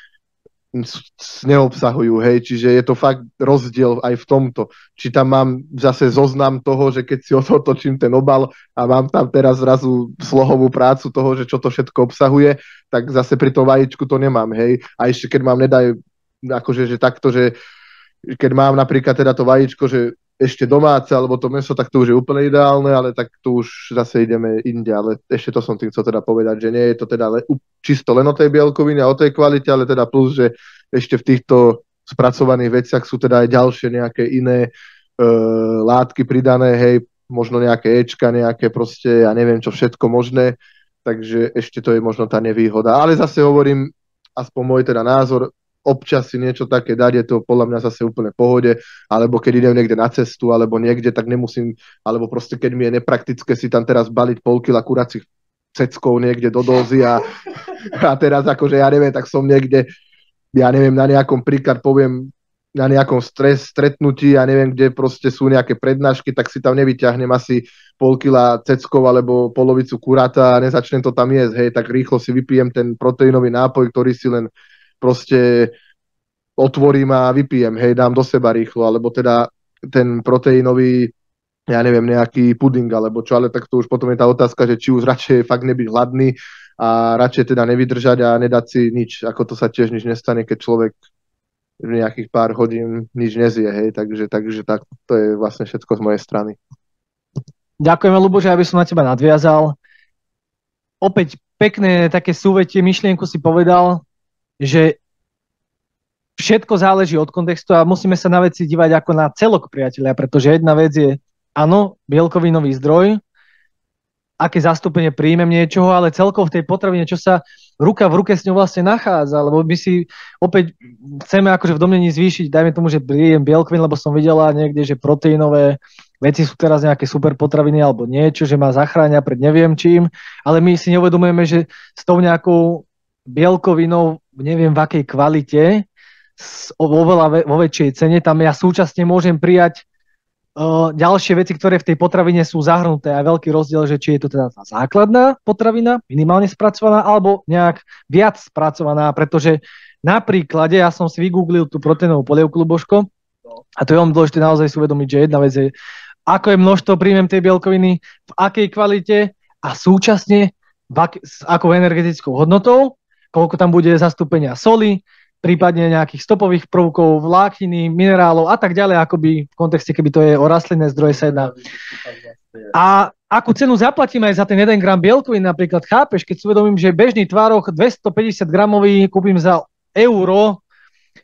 neobsahujú, hej, čiže je to fakt rozdiel aj v tomto. Či tam mám zase zoznam toho, že keď si otočím ten obal a mám tam teraz zrazu slohovú prácu toho, že čo to všetko obsahuje, tak zase pri tom vajíčku to nemám, hej. A ešte keď mám, nedaj, akože, že takto, že keď mám napríklad teda to vajíčko, že ešte domáce, alebo to meso, tak to už je úplne ideálne, ale tak tu už zase ideme inde, ale ešte to som tým chcel teda povedať, že nie je to teda čisto len o tej bielkovine a o tej kvalite, ale teda plus, že ešte v týchto spracovaných veciach sú teda aj ďalšie nejaké iné látky pridané, hej, možno nejaké Ečka, nejaké proste, ja neviem čo všetko možné, takže ešte to je možno tá nevýhoda. Ale zase hovorím, aspoň môj teda názor, občas si niečo také dať, je to podľa mňa zase úplne v pohode, alebo keď idem niekde na cestu, alebo niekde, tak nemusím, alebo proste keď mi je nepraktické si tam teraz baliť pol kila kuracích ceckov niekde do dózy a teraz akože ja neviem, tak som niekde, ja neviem, na nejakom príklad poviem, na nejakom stretnutí, ja neviem, kde proste sú nejaké prednášky, tak si tam nevyťahnem asi pol kila ceckov alebo polovicu kuráta a nezačnem to tam jesť, hej, tak rýchlo si vypijem ten proteínový nápoj, ktorý si len proste otvorím a vypijem, hej, dám do seba rýchlo, alebo teda ten proteínový, ja neviem, nejaký puding, alebo čo, ale tak to už potom je tá otázka, že či už radšej fakt nebyť hladný a radšej teda nevydržať a nedať si nič, ako to sa tiež nič nestane, keď človek nejakých pár hodín nič nezie, hej, takže tak, to je vlastne všetko z mojej strany. Ďakujeme, Ľuboš, aby som na teba nadviazal. Opäť pekné také súvetie, myšlienku si povedal, že všetko záleží od kontextu a musíme sa na veci dívať ako na celok, priatelia, pretože jedna vec je, áno, bielkovinový zdroj, aké zastúpenie príjmem niečoho, ale celkovo v tej potravine, čo sa ruka v ruke s ňou vlastne nachádza, lebo my si opäť chceme akože v domnení zvýšiť, dajme tomu, že príjem bielkovín, lebo som videla niekde, že proteínové veci sú teraz nejaké super potraviny alebo niečo, že ma zachránia pred neviem čím, ale my si neuvedomujeme, že s tou nejakou bielkovinou, neviem v akej kvalite, vo väčšej cene, tam ja súčasne môžem prijať ďalšie veci, ktoré v tej potravine sú zahrnuté. A veľký rozdiel, že či je to teda tá základná potravina, minimálne spracovaná, alebo nejak viac spracovaná, pretože na príklade, ja som si vygooglil tú proteínovú polievku, Ľuboško, a to je veľmi dôležité naozaj si uvedomiť, že jedna vec je, ako je množstvo príjmem tej bielkoviny, v akej kvalite a súčasne s akou energetickou hodnotou, koľko tam bude zastúpenia soli, prípadne nejakých stopových prvkov, vlákniny, minerálov a tak ďalej, akoby v kontexte, keby to je o rastlinné zdroje sa jedná. A akú cenu zaplatím aj za ten 1 gram bielkovín, napríklad, chápeš, keď si uvedomím, že bežný tvároch 250 gramový kúpim za euro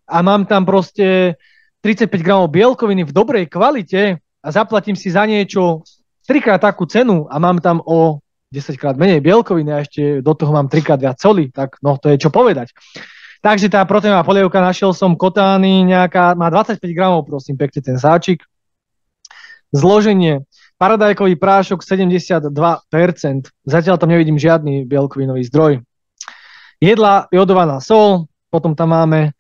a mám tam proste 35 gramov bielkoviny v dobrej kvalite a zaplatím si za niečo 3-krát takú cenu a mám tam o 10-krát menej bielkoviny a ešte do toho mám 3-krát viac soli, tak no to je čo povedať. Takže tá proteínová polievka, našiel som Kotány, nejaká, má 25 gramov, prosím, pekne ten sáčik. Zloženie, paradajkový prášok 72%, zatiaľ tam nevidím žiadny bielkovinový zdroj. Jedla, jodovaná sol, potom tam máme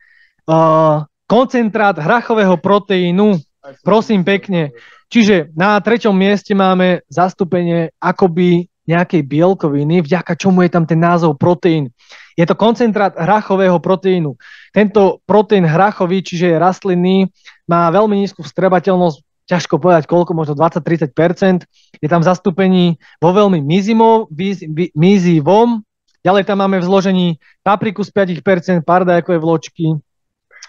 koncentrát hrachového proteínu, prosím pekne. Čiže na 3. mieste máme zastúpenie akoby nejakej bielkoviny, vďaka čomu je tam ten názov proteín. Je to koncentrát hrachového proteínu. Tento proteín hrachový, čiže je rastlinný, má veľmi nízku vstrebateľnosť, ťažko povedať koľko, možno 20-30%. Je tam zastúpení vo veľmi mizivom. Ďalej tam máme v zložení papriku z 5%, paradajkové vločky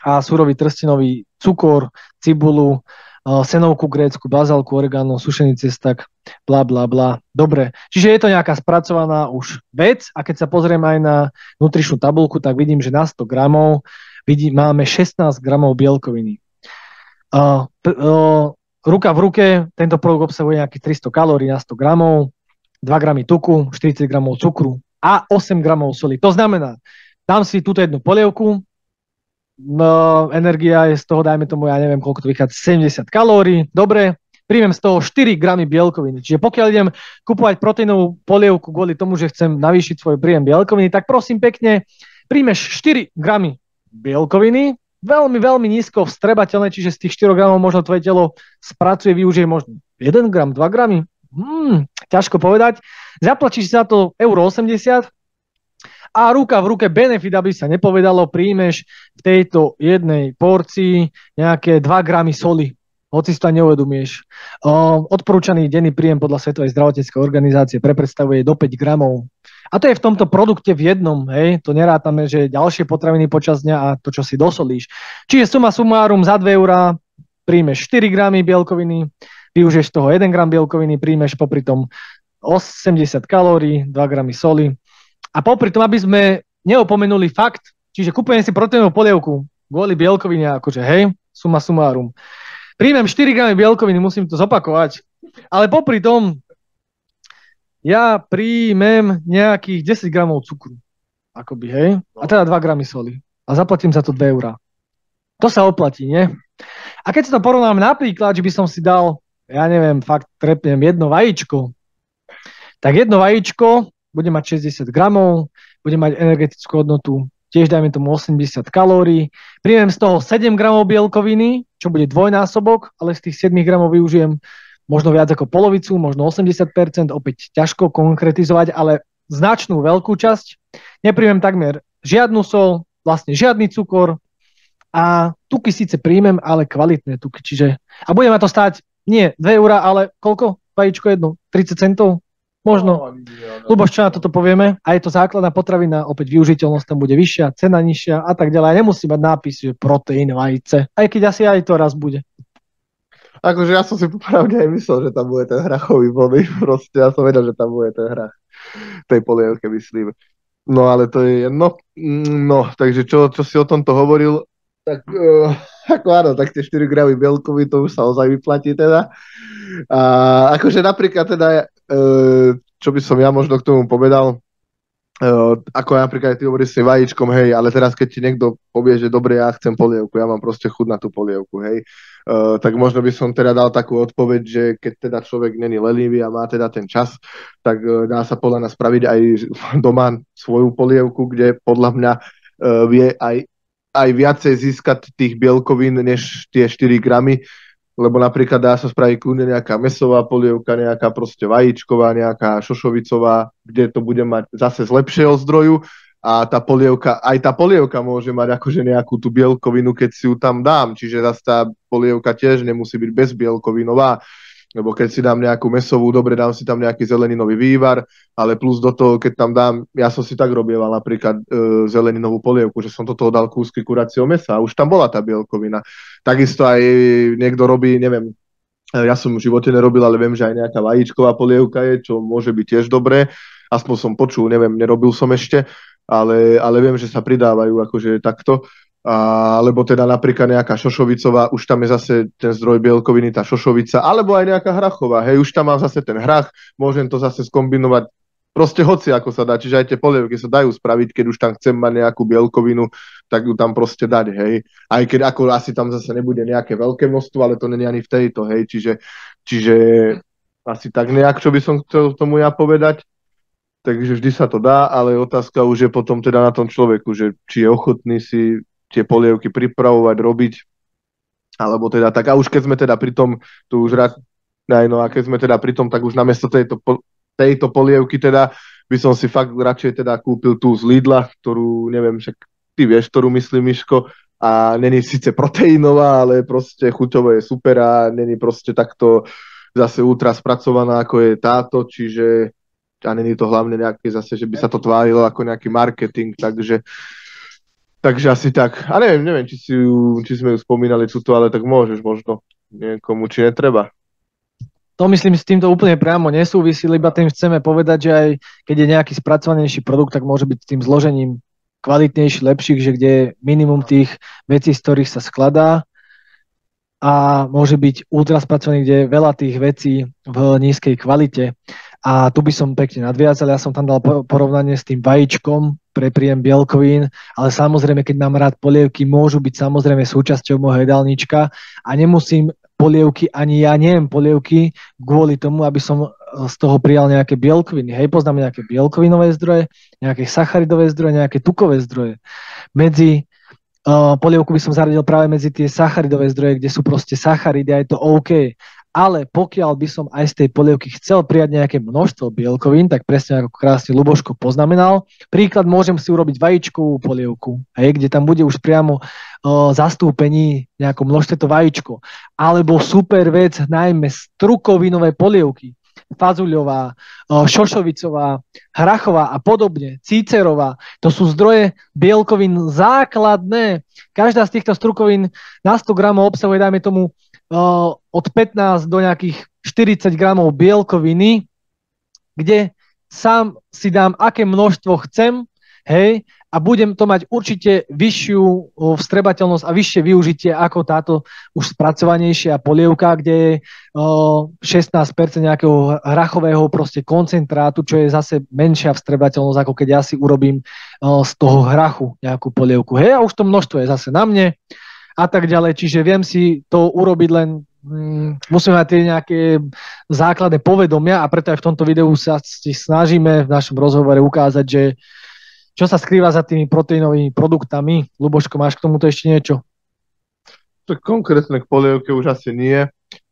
a surový trstinový cukor, cibulu, senovku grécku, bazálku, oregano, sušený cestak, bla bla bla. Dobre, čiže je to nejaká spracovaná už vec a keď sa pozriem aj na nutričnú tabuľku, tak vidím, že na 100 gramov máme 16 gramov bielkoviny. Ruka v ruke, tento produkt obsahuje nejakých 300 kalórií na 100 gramov, 2 gramy tuku, 40 gramov cukru a 8 gramov soli. To znamená, dám si túto jednu polievku, energia je z toho, dajme tomu, ja neviem, koľko to vychádza, 70 kalórií, dobre, príjmem z toho 4 gramy bielkoviny. Čiže pokiaľ idem kupovať proteínovú polievku kvôli tomu, že chcem navýšiť svoj príjem bielkoviny, tak prosím pekne, príjmeš 4 gramy bielkoviny, veľmi, veľmi nízko vstrebateľné, čiže z tých 4 gramov možno tvoje telo spracuje, využije možno 1 gram, 2 gramy. Ťažko povedať. Zaplatíš za to 1,80 € a ruka v ruke benefit, aby sa nepovedalo, príjmeš v tejto jednej porcii nejaké 2 gramy soli. Hoci si to neuvedomieš. Odporúčaný denný príjem podľa Svetovej zdravotníckej organizácie predstavuje do 5 gramov. A to je v tomto produkte v jednom, hej, to nerátame, že ďalšie potraviny počas dňa a to, čo si dosolíš. Čiže suma sumárum za 2 € príjmeš 4 gramy bielkoviny, využiješ z toho 1 gram bielkoviny, príjmeš popri tom 80 kalórií, 2 gramy soli. A popri tom, aby sme neopomenuli fakt, čiže kúpujem si proteínovú polievku kvôli bielkovine, akože hej, suma sumárum. Príjmem 4 gramy bielkoviny, musím to zopakovať, ale popri tom ja príjmem nejakých 10 gramov cukru, akoby, hej, a teda 2 gramy soli. A zaplatím za to 2 €. To sa oplatí, nie? A keď si to porovnám napríklad, že by som si dal, ja neviem, fakt trepnem jedno vajíčko, tak jedno vajíčko bude mať 60 gramov, bude mať energetickú hodnotu, tiež dajme tomu 80 kalórií, príjmem z toho 7 gramov bielkoviny, čo bude dvojnásobok, ale z tých 7 gramov využijem možno viac ako polovicu, možno 80%, opäť ťažko konkretizovať, ale značnú veľkú časť. Nepríjmem takmer žiadnu sol, vlastne žiadny cukor a tuky síce príjmem, ale kvalitné tuky, čiže a bude ma to stáť nie 2 €, ale koľko? Vajíčko jedno? 30 centov? Možno. Luboš, čo na toto povieme? A je to základná potravina, opäť využiteľnosť tam bude vyššia, cena nižšia a tak ďalej. Nemusí mať nápis, že proteín, vajce. Aj keď asi aj to raz bude. Akože ja som si popravde aj myslel, že tam bude ten hrachový body. Proste ja som vedel, že tam bude ten hrach. Tej polievke, myslím. No ale to je jedno. No, takže čo si o tomto hovoril, tak ako áno, tak tie 4 gramy bielkoviny, to už sa ozaj vyplatí teda. A akože napríklad teda, čo by som ja možno k tomu povedal, ako napríklad ty hovoríš s vajíčkom, hej, ale teraz keď ti niekto povie, že dobre, ja chcem polievku, ja mám proste chuť na tú polievku, hej, tak možno by som teda dal takú odpoveď, že keď teda človek není lenivý a má teda ten čas, tak dá sa podľa nás spraviť aj doma svoju polievku, kde podľa mňa vie aj viacej získať tých bielkovín, než tie 4 gramy, lebo napríklad dá sa spraviť kľudne nejaká mäsová polievka, nejaká proste vajíčková, nejaká šošovicová, kde to bude mať zase z lepšieho zdroju a tá polievka môže mať akože nejakú tú bielkovinu, keď si ju tam dám, čiže zase tá polievka tiež nemusí byť bezbielkovinová, lebo keď si dám nejakú mäsovú, dobre, dám si tam nejaký zeleninový vývar, ale plus do toho, keď tam dám, ja som si tak robieval napríklad zeleninovú polievku, že som do toho dal kúsky kuracieho mäsa a už tam bola tá bielkovina. Takisto aj niekto robí, neviem, ja som v živote nerobil, ale viem, že aj nejaká vajíčková polievka je, čo môže byť tiež dobré, aspoň som počul, neviem, nerobil som ešte, ale viem, že sa pridávajú akože takto. Alebo teda napríklad nejaká šošovicová, už tam je zase ten zdroj bielkoviny, tá šošovica, alebo aj nejaká hrachová, hej, už tam mám zase ten hrach, môžem to zase skombinovať, proste hoci ako sa dá, čiže aj tie polievky sa dajú spraviť, keď už tam chcem mať nejakú bielkovinu, tak ju tam proste dať, hej, aj keď ako asi tam zase nebude nejaké veľké množstvo, ale to není ani v tejto, hej, čiže asi tak nejak, čo by som chcel tomu ja povedať. Takže vždy sa to dá, ale otázka už je potom teda na tom človeku, že či je ochotný si tie polievky pripravovať, robiť, alebo teda tak. A už keď sme teda pri tom, tu už rád, no a keď sme teda pri tom, tak už namiesto tejto polievky teda by som si fakt radšej teda kúpil tú z Lidla, ktorú, neviem, však ty vieš, ktorú myslím, Miško, a není síce proteínová, ale proste chuťovo je super a není proste takto zase ultra spracovaná, ako je táto, čiže a není to hlavne nejaké zase, že by sa to tvárilo ako nejaký marketing, Takže asi tak. A neviem, či sme ju spomínali tuto, ale tak môžeš možno niekomu, či netreba. To myslím, s týmto úplne priamo nesúvisí, iba tým chceme povedať, že aj keď je nejaký spracovanejší produkt, tak môže byť s tým zložením kvalitnejší, lepší, že kde je minimum tých vecí, z ktorých sa skladá a môže byť ultra spracovaný, kde je veľa tých vecí v nízkej kvalite. A tu by som pekne nadviazal, ja som tam dal porovnanie s tým vajíčkom pre príjem bielkovín, ale samozrejme, keď mám rád polievky, môžu byť samozrejme súčasťou môjho jedálnička a nemusím polievky, ani ja nejem polievky kvôli tomu, aby som z toho prijal nejaké bielkoviny. Hej, poznám nejaké bielkovinové zdroje, nejaké sacharidové zdroje, nejaké tukové zdroje. Medzi polievku by som zaradil práve medzi tie sacharidové zdroje, kde sú proste sacharidy a je to OK. Ale pokiaľ by som aj z tej polievky chcel prijať nejaké množstvo bielkovín, tak presne ako krásne Ľuboško poznamenal, príklad môžem si urobiť vajíčkovú polievku, hej, kde tam bude už priamo zastúpení nejaké množstvo to vajíčko. Alebo super vec, najmä strukovinové polievky. Fazuľová, šošovicová, hrachová a podobne, cícerová. To sú zdroje bielkovín základné. Každá z týchto strukovín na 100 gramov obsahuje, dajme tomu, od 15 do nejakých 40 gramov bielkoviny, kde sám si dám, aké množstvo chcem, hej, a budem to mať určite vyššiu vstrebateľnosť a vyššie využitie ako táto už spracovanejšia polievka, kde je 16% nejakého hrachového proste koncentrátu, čo je zase menšia vstrebateľnosť, ako keď ja si urobím z toho hrachu nejakú polievku. Hej, a už to množstvo je zase na mne a tak ďalej, čiže viem si to urobiť len musíme mať tie nejaké základné povedomia a preto aj v tomto videu sa snažíme v našom rozhovore ukázať, že čo sa skrýva za tými proteínovými produktami. Ľuboško, máš k tomuto ešte niečo? Tak konkrétne k polievke už asi nie.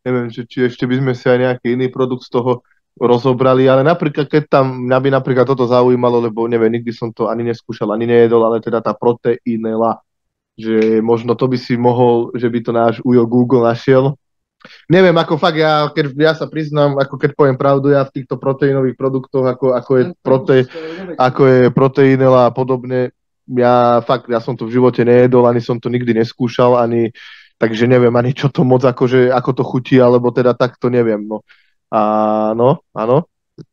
Neviem, či ešte by sme si aj nejaký iný produkt z toho rozobrali, ale napríklad, keď tam mňa by napríklad toto zaujímalo, lebo neviem, nikdy som to ani neskúšal, ani nejedol, ale teda tá proteínela, že možno to by si mohol, že by to náš Ujo Google našiel. Neviem, ako fakt, ja sa priznám, ako keď poviem pravdu, ja v týchto proteínových produktoch, ako je proteínela a podobne, ja som to v živote nejedol, ani som to nikdy neskúšal, takže neviem ani čo to moc, akože, ako to chutí, alebo teda tak to neviem, no. Áno.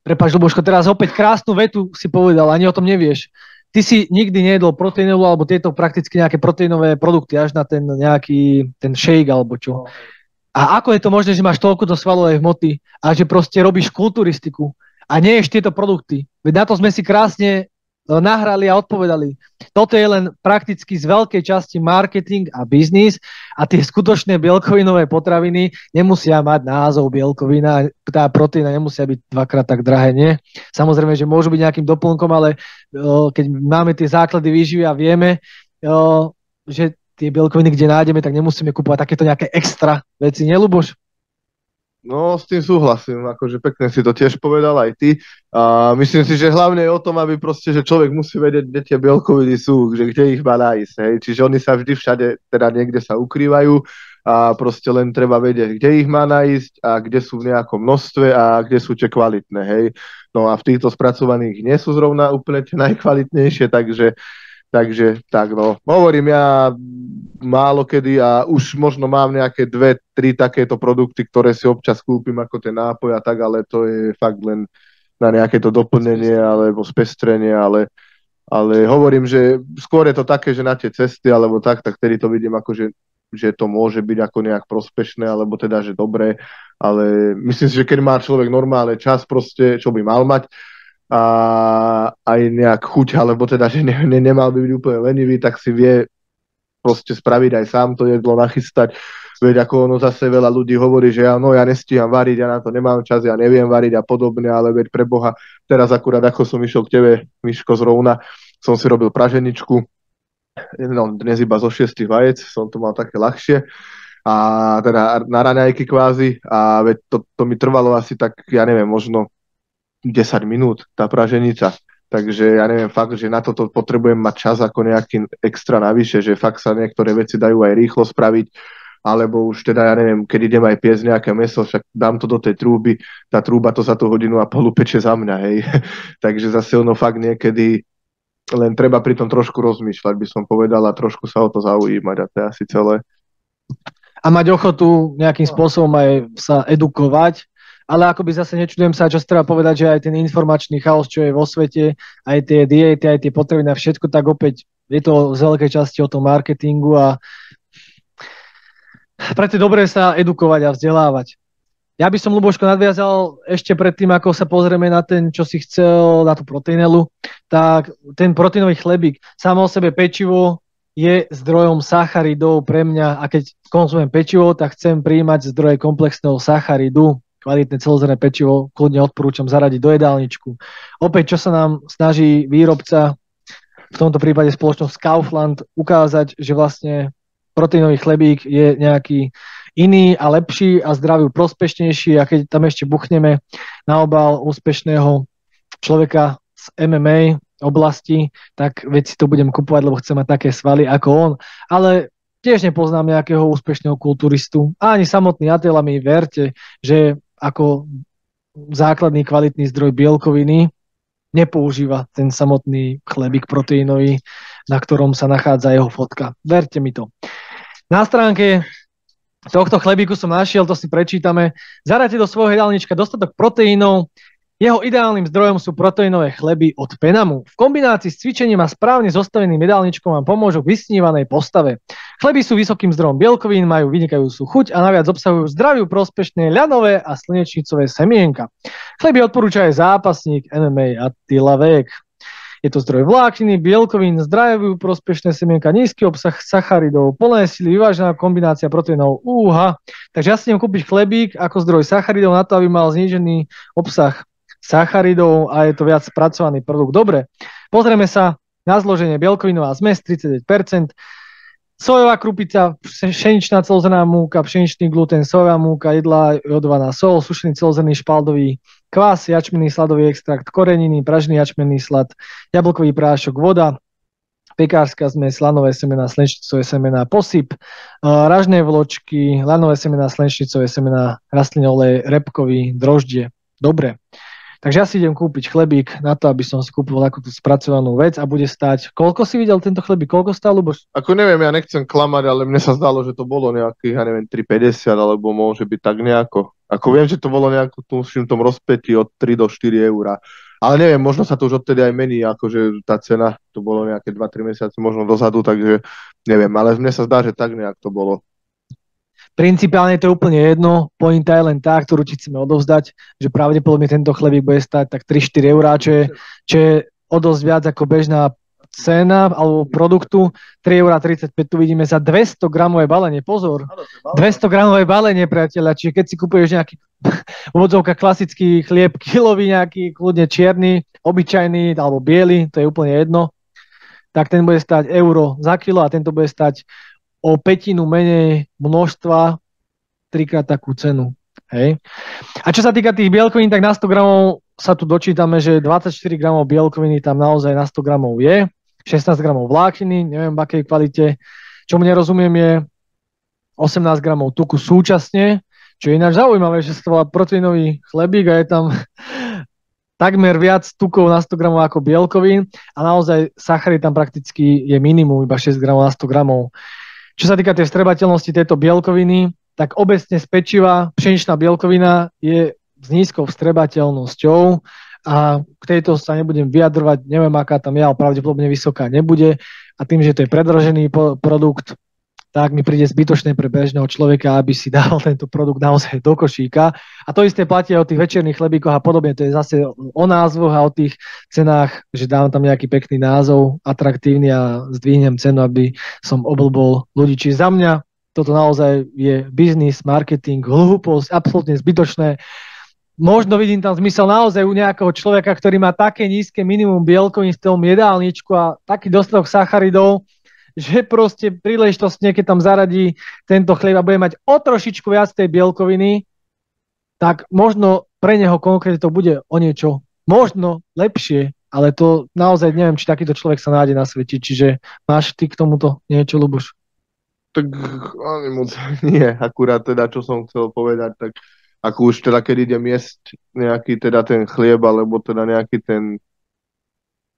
Prepáč, Ľuboško, teraz opäť krásnu vetu si povedal, ani o tom nevieš. Ty si nikdy nejedol proteínolu alebo tieto prakticky nejaké proteínové produkty, až na ten nejaký ten shake alebo čo. A ako je to možné, že máš toľko do svalovej hmoty a že proste robíš kulturistiku a neješ tieto produkty? Veď na to sme si krásne nahrali a odpovedali. Toto je len prakticky z veľkej časti marketing a biznis a tie skutočné bielkovinové potraviny nemusia mať názov bielkovina, tá proteína nemusia byť dvakrát tak drahé, nie? Samozrejme, že môžu byť nejakým doplnkom, ale keď máme tie základy výživy a vieme, že tie bielkoviny, kde nájdeme, tak nemusíme kúpovať takéto nejaké extra veci, nie, Ľuboš? No, s tým súhlasím, akože pekne si to tiež povedal aj ty. A myslím si, že hlavne je o tom, aby proste, že človek musí vedieť, kde tie bielkoviny sú, že kde ich má nájsť, hej. Čiže oni sa vždy všade, teda niekde sa ukrývajú a proste len treba vedieť, kde ich má nájsť a kde sú v nejakom množstve a kde sú tie kvalitné, hej. No a v týchto spracovaných nie sú zrovna úplne tie najkvalitnejšie, takže tak, no. Hovorím ja málo kedy a už možno mám nejaké 2-3 takéto produkty, ktoré si občas kúpim ako ten nápoj a tak, ale to je fakt len na nejaké to doplnenie alebo spestrenie, ale hovorím, že skôr je to také, že na tie cesty alebo tak vtedy to vidím ako, že to môže byť ako nejak prospešné, alebo teda, že dobré, ale myslím si, že keď má človek normálne čas proste, čo by mal mať, a aj nejak chuť, alebo teda, že nemal by byť úplne lenivý, tak si vie proste spraviť aj sám to jedlo, nachystať. Veď ako ono zase veľa ľudí hovorí, že ja nestíham variť, ja na to nemám čas, ja neviem variť a podobne, ale veď pre Boha, teraz akurát ako som išiel k tebe, Miško, zrovna, som si robil praženičku, dnes iba zo 6 vajec, som to mal také ľahšie, a teda na raňajky kvázi, a veď to mi trvalo asi tak, ja neviem, možno 10 minút, tá praženica. Takže ja neviem, fakt, že na toto potrebujem mať čas ako nejaký extra navyše, že fakt sa niektoré veci dajú aj rýchlo spraviť, alebo už teda, ja neviem, keď idem aj piesť nejaké mäso, však dám to do tej trúby, tá trúba to za tú hodinu a pol peče za mňa, hej. Takže zase ono fakt niekedy len treba pri tom trošku rozmýšľať, by som povedal, a trošku sa o to zaujímať, a to je asi celé. A mať ochotu nejakým spôsobom aj sa edukovať, ale akoby zase nečudujem sa, čo si treba povedať, že aj ten informačný chaos, čo je vo svete, aj tie diety, aj tie potraviny a všetko, tak opäť je to z veľkej časti o tom marketingu a preto je dobré sa edukovať a vzdelávať. Ja by som, Ľuboško, nadviazal ešte predtým, ako sa pozrieme na ten, čo si chcel, na tú proteínelu, tak ten proteínový chlebík, samo o sebe pečivo, je zdrojom sacharidov pre mňa a keď konzumujem pečivo, tak chcem prijímať zdroje komplexného sacharidu. Kvalitné celozrné pečivo kľudne odporúčam zaradiť do jedálničku. Opäť, čo sa nám snaží výrobca, v tomto prípade spoločnosť Kaufland, ukázať, že vlastne proteínový chlebík je nejaký iný a lepší a zdraviu prospešnejší a keď tam ešte buchneme na obal úspešného človeka z MMA oblasti, tak veď si to budem kupovať, lebo chcem mať také svaly ako on. Ale tiež nepoznám nejakého úspešného kulturistu. A ani samotný Attila mi verte, že ako základný kvalitný zdroj bielkoviny nepoužíva ten samotný chlebík proteínový, na ktorom sa nachádza jeho fotka. Verte mi to. Na stránke tohto chlebíku som našiel, to si prečítame. Zarajte do svojho jedálnička dostatok proteínov. Jeho ideálnym zdrojom sú proteínové chleby od Penamu. V kombinácii s cvičením a správne zostaveným jedálničkom vám pomôžu k vysnívanej postave. Chleby sú vysokým zdrojom bielkovín, majú vynikajúcu chuť a naviac obsahujú zdraviu prospešné ľanové a slnečnicové semienka. Chleby odporúča aj zápasník MMA Attila Vek. Je to zdroj vlákniny, bielkovín, zdraviu prospešné semienka, nízky obsah sacharidov, plné sily, vyvážená kombinácia proteínov. Takže ja si idem kúpiť chlebík ako zdroj sacharidov na to, aby mal znížený obsah sacharidov a je to viac spracovaný produkt. Dobre, pozrieme sa na zloženie bielkovinová zmes 39%, sojová krupica, pšeničná celozrnná múka, pšeničný gluten, sojová múka, jedlá jodovaná sol, sušený celozrnný špaldový kvás, jačmenný sladový extrakt, koreniny, pražený jačmenný slad, jablkový prášok, voda, pekárska zmes, lanové semená, slnečnicové semená, posyp, ražné vločky, lanové semená, slnečnicové semená, rastlinné olej, repkový, droždie. Dobre. Takže ja si idem kúpiť chlebík na to, aby som si kúpil takúto spracovanú vec a bude stáť. Koľko si videl tento chlebík? Koľko stál, Luboš? Ako neviem, ja nechcem klamať, ale mne sa zdalo, že to bolo nejakých, ja neviem, 3,50 alebo môže byť tak nejako. Ako viem, že to bolo nejako v tom rozpätí od 3 do 4 eur. Ale neviem, možno sa to už odtedy aj mení, akože tá cena, to bolo nejaké 2-3 mesiace možno dozadu, takže neviem, ale mne sa zdá, že tak nejak to bolo. Principiálne to je úplne jedno, pointa je len tá, ktorú ti chceme odovzdať, že pravdepodobne tento chlebík bude stať tak 3-4 eurá, čo je o dosť viac ako bežná cena alebo produktu. 3,35 € tu vidíme za 200 gramové balenie, pozor, 200 gramové balenie, priateľa, čiže keď si kupuješ nejaký vodzovka klasický chlieb, kilový nejaký, kľudne čierny, obyčajný alebo biely, to je úplne jedno, tak ten bude stať euro za kilo a tento bude stať o pätinu menej množstva, 3-krát takú cenu. Hej. A čo sa týka tých bielkovín, tak na 100 gramov sa tu dočítame, že 24 gramov bielkoviny tam naozaj na 100 gramov je, 16 gramov vlákniny, neviem v akej kvalite. Čomu nerozumiem je 18 gramov tuku súčasne, čo je ináč zaujímavé, že sa to volá proteínový chlebík a je tam takmer viac tukov na 100 gramov ako bielkovín a naozaj sacharid tam prakticky je minimum, iba 6 gramov na 100 gramov. Čo sa týka tej vstrebateľnosti tejto bielkoviny, tak obecne z pečiva pšeničná bielkovina je s nízkou vstrebateľnosťou a k tejto sa nebudem vyjadrovať, neviem aká tam je, ale pravdepodobne vysoká nebude a tým, že to je predražený produkt, tak mi príde zbytočné pre bežného človeka, aby si dal tento produkt naozaj do košíka. A to isté platí aj o tých večerných chlebíkoch a podobne. To je zase o názvoch a o tých cenách, že dám tam nejaký pekný názov, atraktívny a zdvihnem cenu, aby som oblbol ľudí. Čiže za mňa toto naozaj je biznis, marketing, hlúposť, absolútne zbytočné. Možno vidím tam zmysel naozaj u nejakého človeka, ktorý má také nízke minimum bielkovín v tom jedálničku a taký dostatok sacharidov, že proste príležitostne, keď tam zaradí tento chlieb a bude mať o trošičku viac tej bielkoviny, tak možno pre neho konkrétne to bude o niečo možno lepšie, ale to naozaj neviem, či takýto človek sa nájde na svete. Čiže máš ty k tomuto niečo, Ľuboš? Tak ani moc nie, akurát teda, čo som chcel povedať, tak ako už teda, keď idem jesť nejaký teda ten chlieb, alebo teda nejaký ten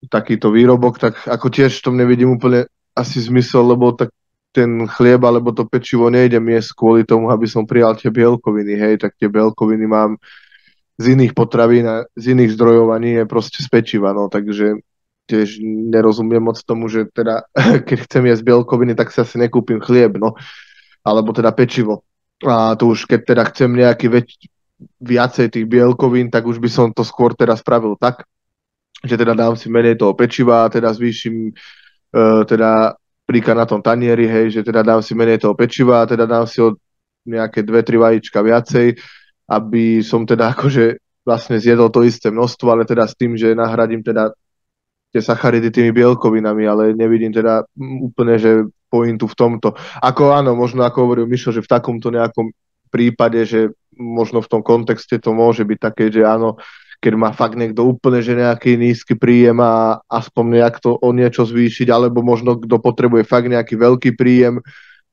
takýto výrobok, tak ako tiež to nevidím úplne asi zmysel, lebo tak ten chlieb alebo to pečivo nejdem jesť kvôli tomu, aby som prijal tie bielkoviny, hej, tak tie bielkoviny mám z iných potravín a z iných zdrojov a nie proste z pečiva, no, takže tiež nerozumiem moc tomu, že teda, keď chcem jesť bielkoviny, tak si asi nekúpim chlieb, no, alebo teda pečivo. A to už keď teda chcem nejaký viacej tých bielkovín, tak už by som to skôr teda spravil tak, že teda dám si menej toho pečiva a teda zvýšim teda príklad na tom tanieri, hej, že teda dám si menej toho pečiva a teda dám si od nejaké 2-3 vajíčka viacej, aby som teda akože vlastne zjedol to isté množstvo, ale teda s tým, že nahradím teda tie sacharidy tými bielkovinami, ale nevidím teda úplne, že pointu v tomto. Ako áno, možno ako hovoril Mišo, že v takomto nejakom prípade, že možno v tom kontexte to môže byť také, že áno, keď má fakt niekto úplne, že nejaký nízky príjem a aspoň nejak to o niečo zvýšiť, alebo možno kto potrebuje fakt nejaký veľký príjem,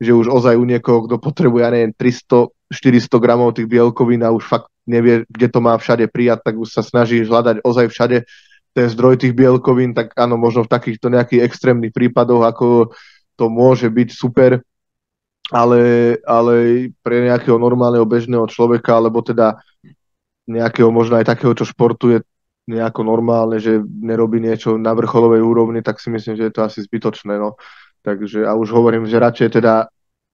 že už ozaj u niekoho, kto potrebuje, ja neviem, 300-400 gramov tých bielkovín a už fakt nevie, kde to má všade prijať, tak už sa snaží hľadať ozaj všade ten zdroj tých bielkovín, tak áno, možno v takýchto nejakých extrémnych prípadoch, ako to môže byť super, ale pre nejakého normálneho bežného človeka, alebo teda nejakého možno aj takého, čo športuje nejako normálne, že nerobí niečo na vrcholovej úrovni, tak si myslím, že je to asi zbytočné, no. Takže a už hovorím, že radšej teda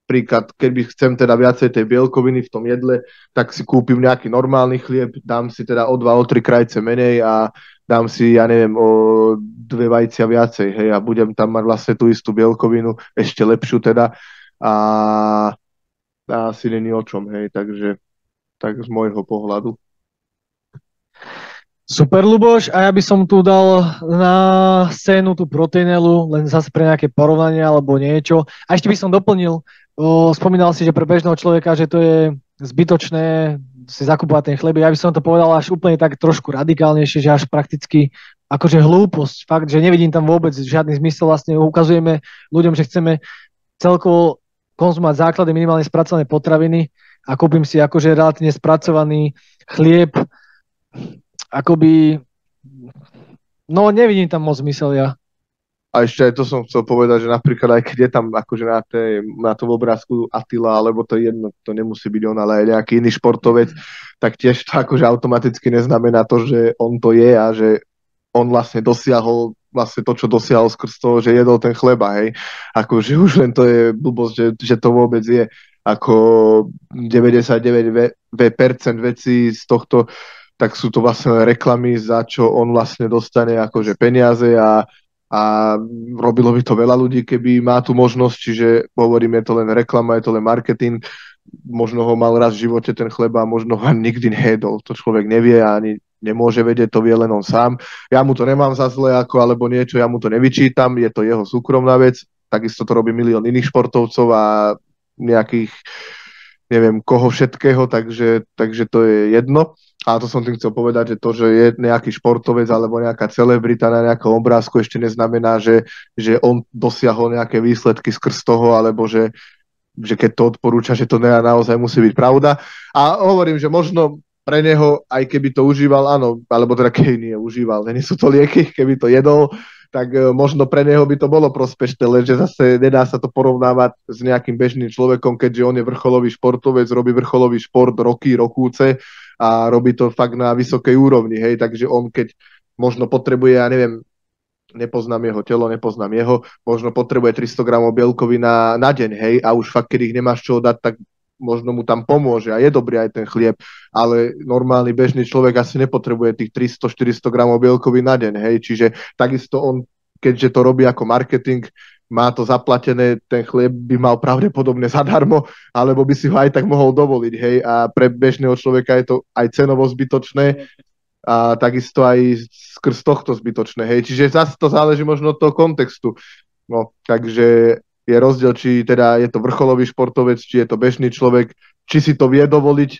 príklad, keď chcem teda viacej tej bielkoviny v tom jedle, tak si kúpim nejaký normálny chlieb, dám si teda o 2-3 krajce menej a dám si, ja neviem, o 2 vajcia viacej, hej, a budem tam mať vlastne tú istú bielkovinu, ešte lepšiu teda a asi není o čom, hej, takže tak z môjho pohľadu. Super, Luboš, a ja by som tu dal na scénu tú proteinelu, len zase pre nejaké porovnanie alebo niečo. A ešte by som doplnil, spomínal si, že pre bežného človeka, že to je zbytočné si zakúpovať ten chleb. Ja by som to povedal až úplne tak trošku radikálnejšie, že až prakticky akože hlúposť. Fakt, že nevidím tam vôbec žiadny zmysel. Vlastne ukazujeme ľuďom, že chceme celkovo konzumovať základy minimálne spracované potraviny a kúpim si akože relatívne spracovaný chlieb, akoby, no nevidím tam moc zmysel ja. A ešte aj to som chcel povedať, že napríklad aj keď je tam akože na tom obrázku Attila, alebo to je jedno, to nemusí byť on, ale aj nejaký iný športovec, tak tiež to akože automaticky neznamená to, že on to je a že on vlastne dosiahol vlastne to, čo dosiahol skrz toho, že jedol ten chleba, hej. Akože už len to je blbosť, že to vôbec je ako 99% vecí z tohto, tak sú to vlastne reklamy, za čo on vlastne dostane akože peniaze a robilo by to veľa ľudí, keby má tú možnosť, čiže hovorím, je to len reklama, je to len marketing, možno ho mal raz v živote ten chleba, možno ho nikdy nejedol, to človek nevie a ani nemôže vedieť, to vie len on sám. Ja mu to nemám za zle ako, alebo niečo, ja mu to nevyčítam, je to jeho súkromná vec, takisto to robí milión iných športovcov a nejakých, neviem koho všetkého, takže to je jedno. A to som tým chcel povedať, že to, že je nejaký športovec alebo nejaká celebrita na nejakom obrázku ešte neznamená, že on dosiahol nejaké výsledky skrz toho, alebo že keď to odporúča, že to naozaj musí byť pravda. A hovorím, že možno pre neho, aj keby to užíval, áno, alebo teda keď nie užíval, nie sú to lieky, keby to jedol, tak možno pre neho by to bolo prospešné, lenže zase nedá sa to porovnávať s nejakým bežným človekom, keďže on je vrcholový športovec, robí vrcholový šport rokúce a robí to fakt na vysokej úrovni, hej, takže on keď možno potrebuje, ja neviem, nepoznám jeho telo, nepoznám jeho, možno potrebuje 300 gramov bielkovín na deň, hej, a už fakt, keď ich nemáš čo dať, tak možno mu tam pomôže a je dobrý aj ten chlieb, ale normálny bežný človek asi nepotrebuje tých 300-400 gramov bielkovín na deň, hej, čiže takisto on, keďže to robí ako marketing, má to zaplatené, ten chlieb by mal pravdepodobne zadarmo, alebo by si ho aj tak mohol dovoliť, hej, a pre bežného človeka je to aj cenovo zbytočné a takisto aj skrz tohto zbytočné, hej, čiže zase to záleží možno od toho kontextu, no, takže je rozdiel, či teda je to vrcholový športovec, či je to bežný človek, či si to vie dovoliť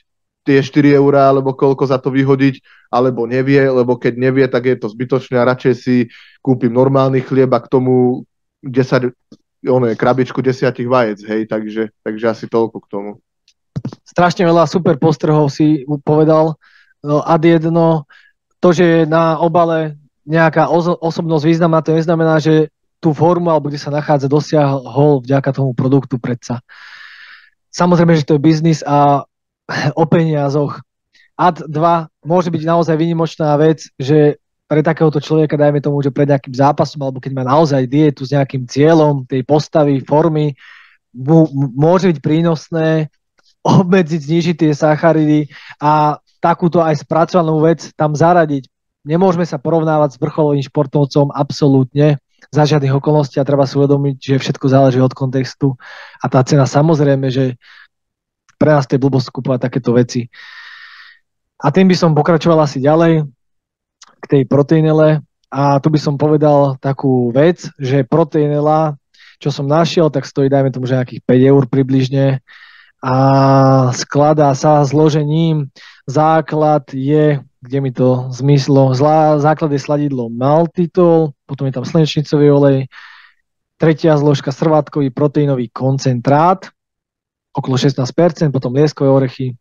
tie 4 eurá, alebo koľko za to vyhodiť, alebo nevie, lebo keď nevie, tak je to zbytočné a radšej si kúpim normálny chlieb a k tomu 10, krabičku 10 vajec, hej, takže asi toľko k tomu. Strašne veľa super postrhov si povedal. Ad jedno, to, že je na obale nejaká osobnosť významná, to neznamená, že tú formu, alebo kde sa nachádza, dosiahol vďaka tomu produktu predsa. Samozrejme, že to je biznis a o peniazoch. Ad 2 môže byť naozaj výnimočná vec, že pre takéhoto človeka, dajme tomu, že pred nejakým zápasom, alebo keď má naozaj dietu s nejakým cieľom tej postavy, formy, môže byť prínosné obmedziť, znížiť tie sacharidy a takúto aj spracovanú vec tam zaradiť. Nemôžeme sa porovnávať s vrcholovým športovcom, absolútne. za žiadnych okolností a treba si uvedomiť, že všetko záleží od kontextu a tá cena samozrejme, že pre nás to je blbosť kúpovať takéto veci. A tým by som pokračoval asi ďalej k tej proteínele a tu by som povedal takú vec, že proteínela, čo som našiel, tak stojí, dajme tomu, že nejakých 5 eur približne a skladá sa zložením. Základ je, kde mi to zmyslo, základ je sladidlo maltitol, potom je tam slnečnicový olej, tretia zložka srvátkový proteínový koncentrát, okolo 16%, potom lieskové orechy,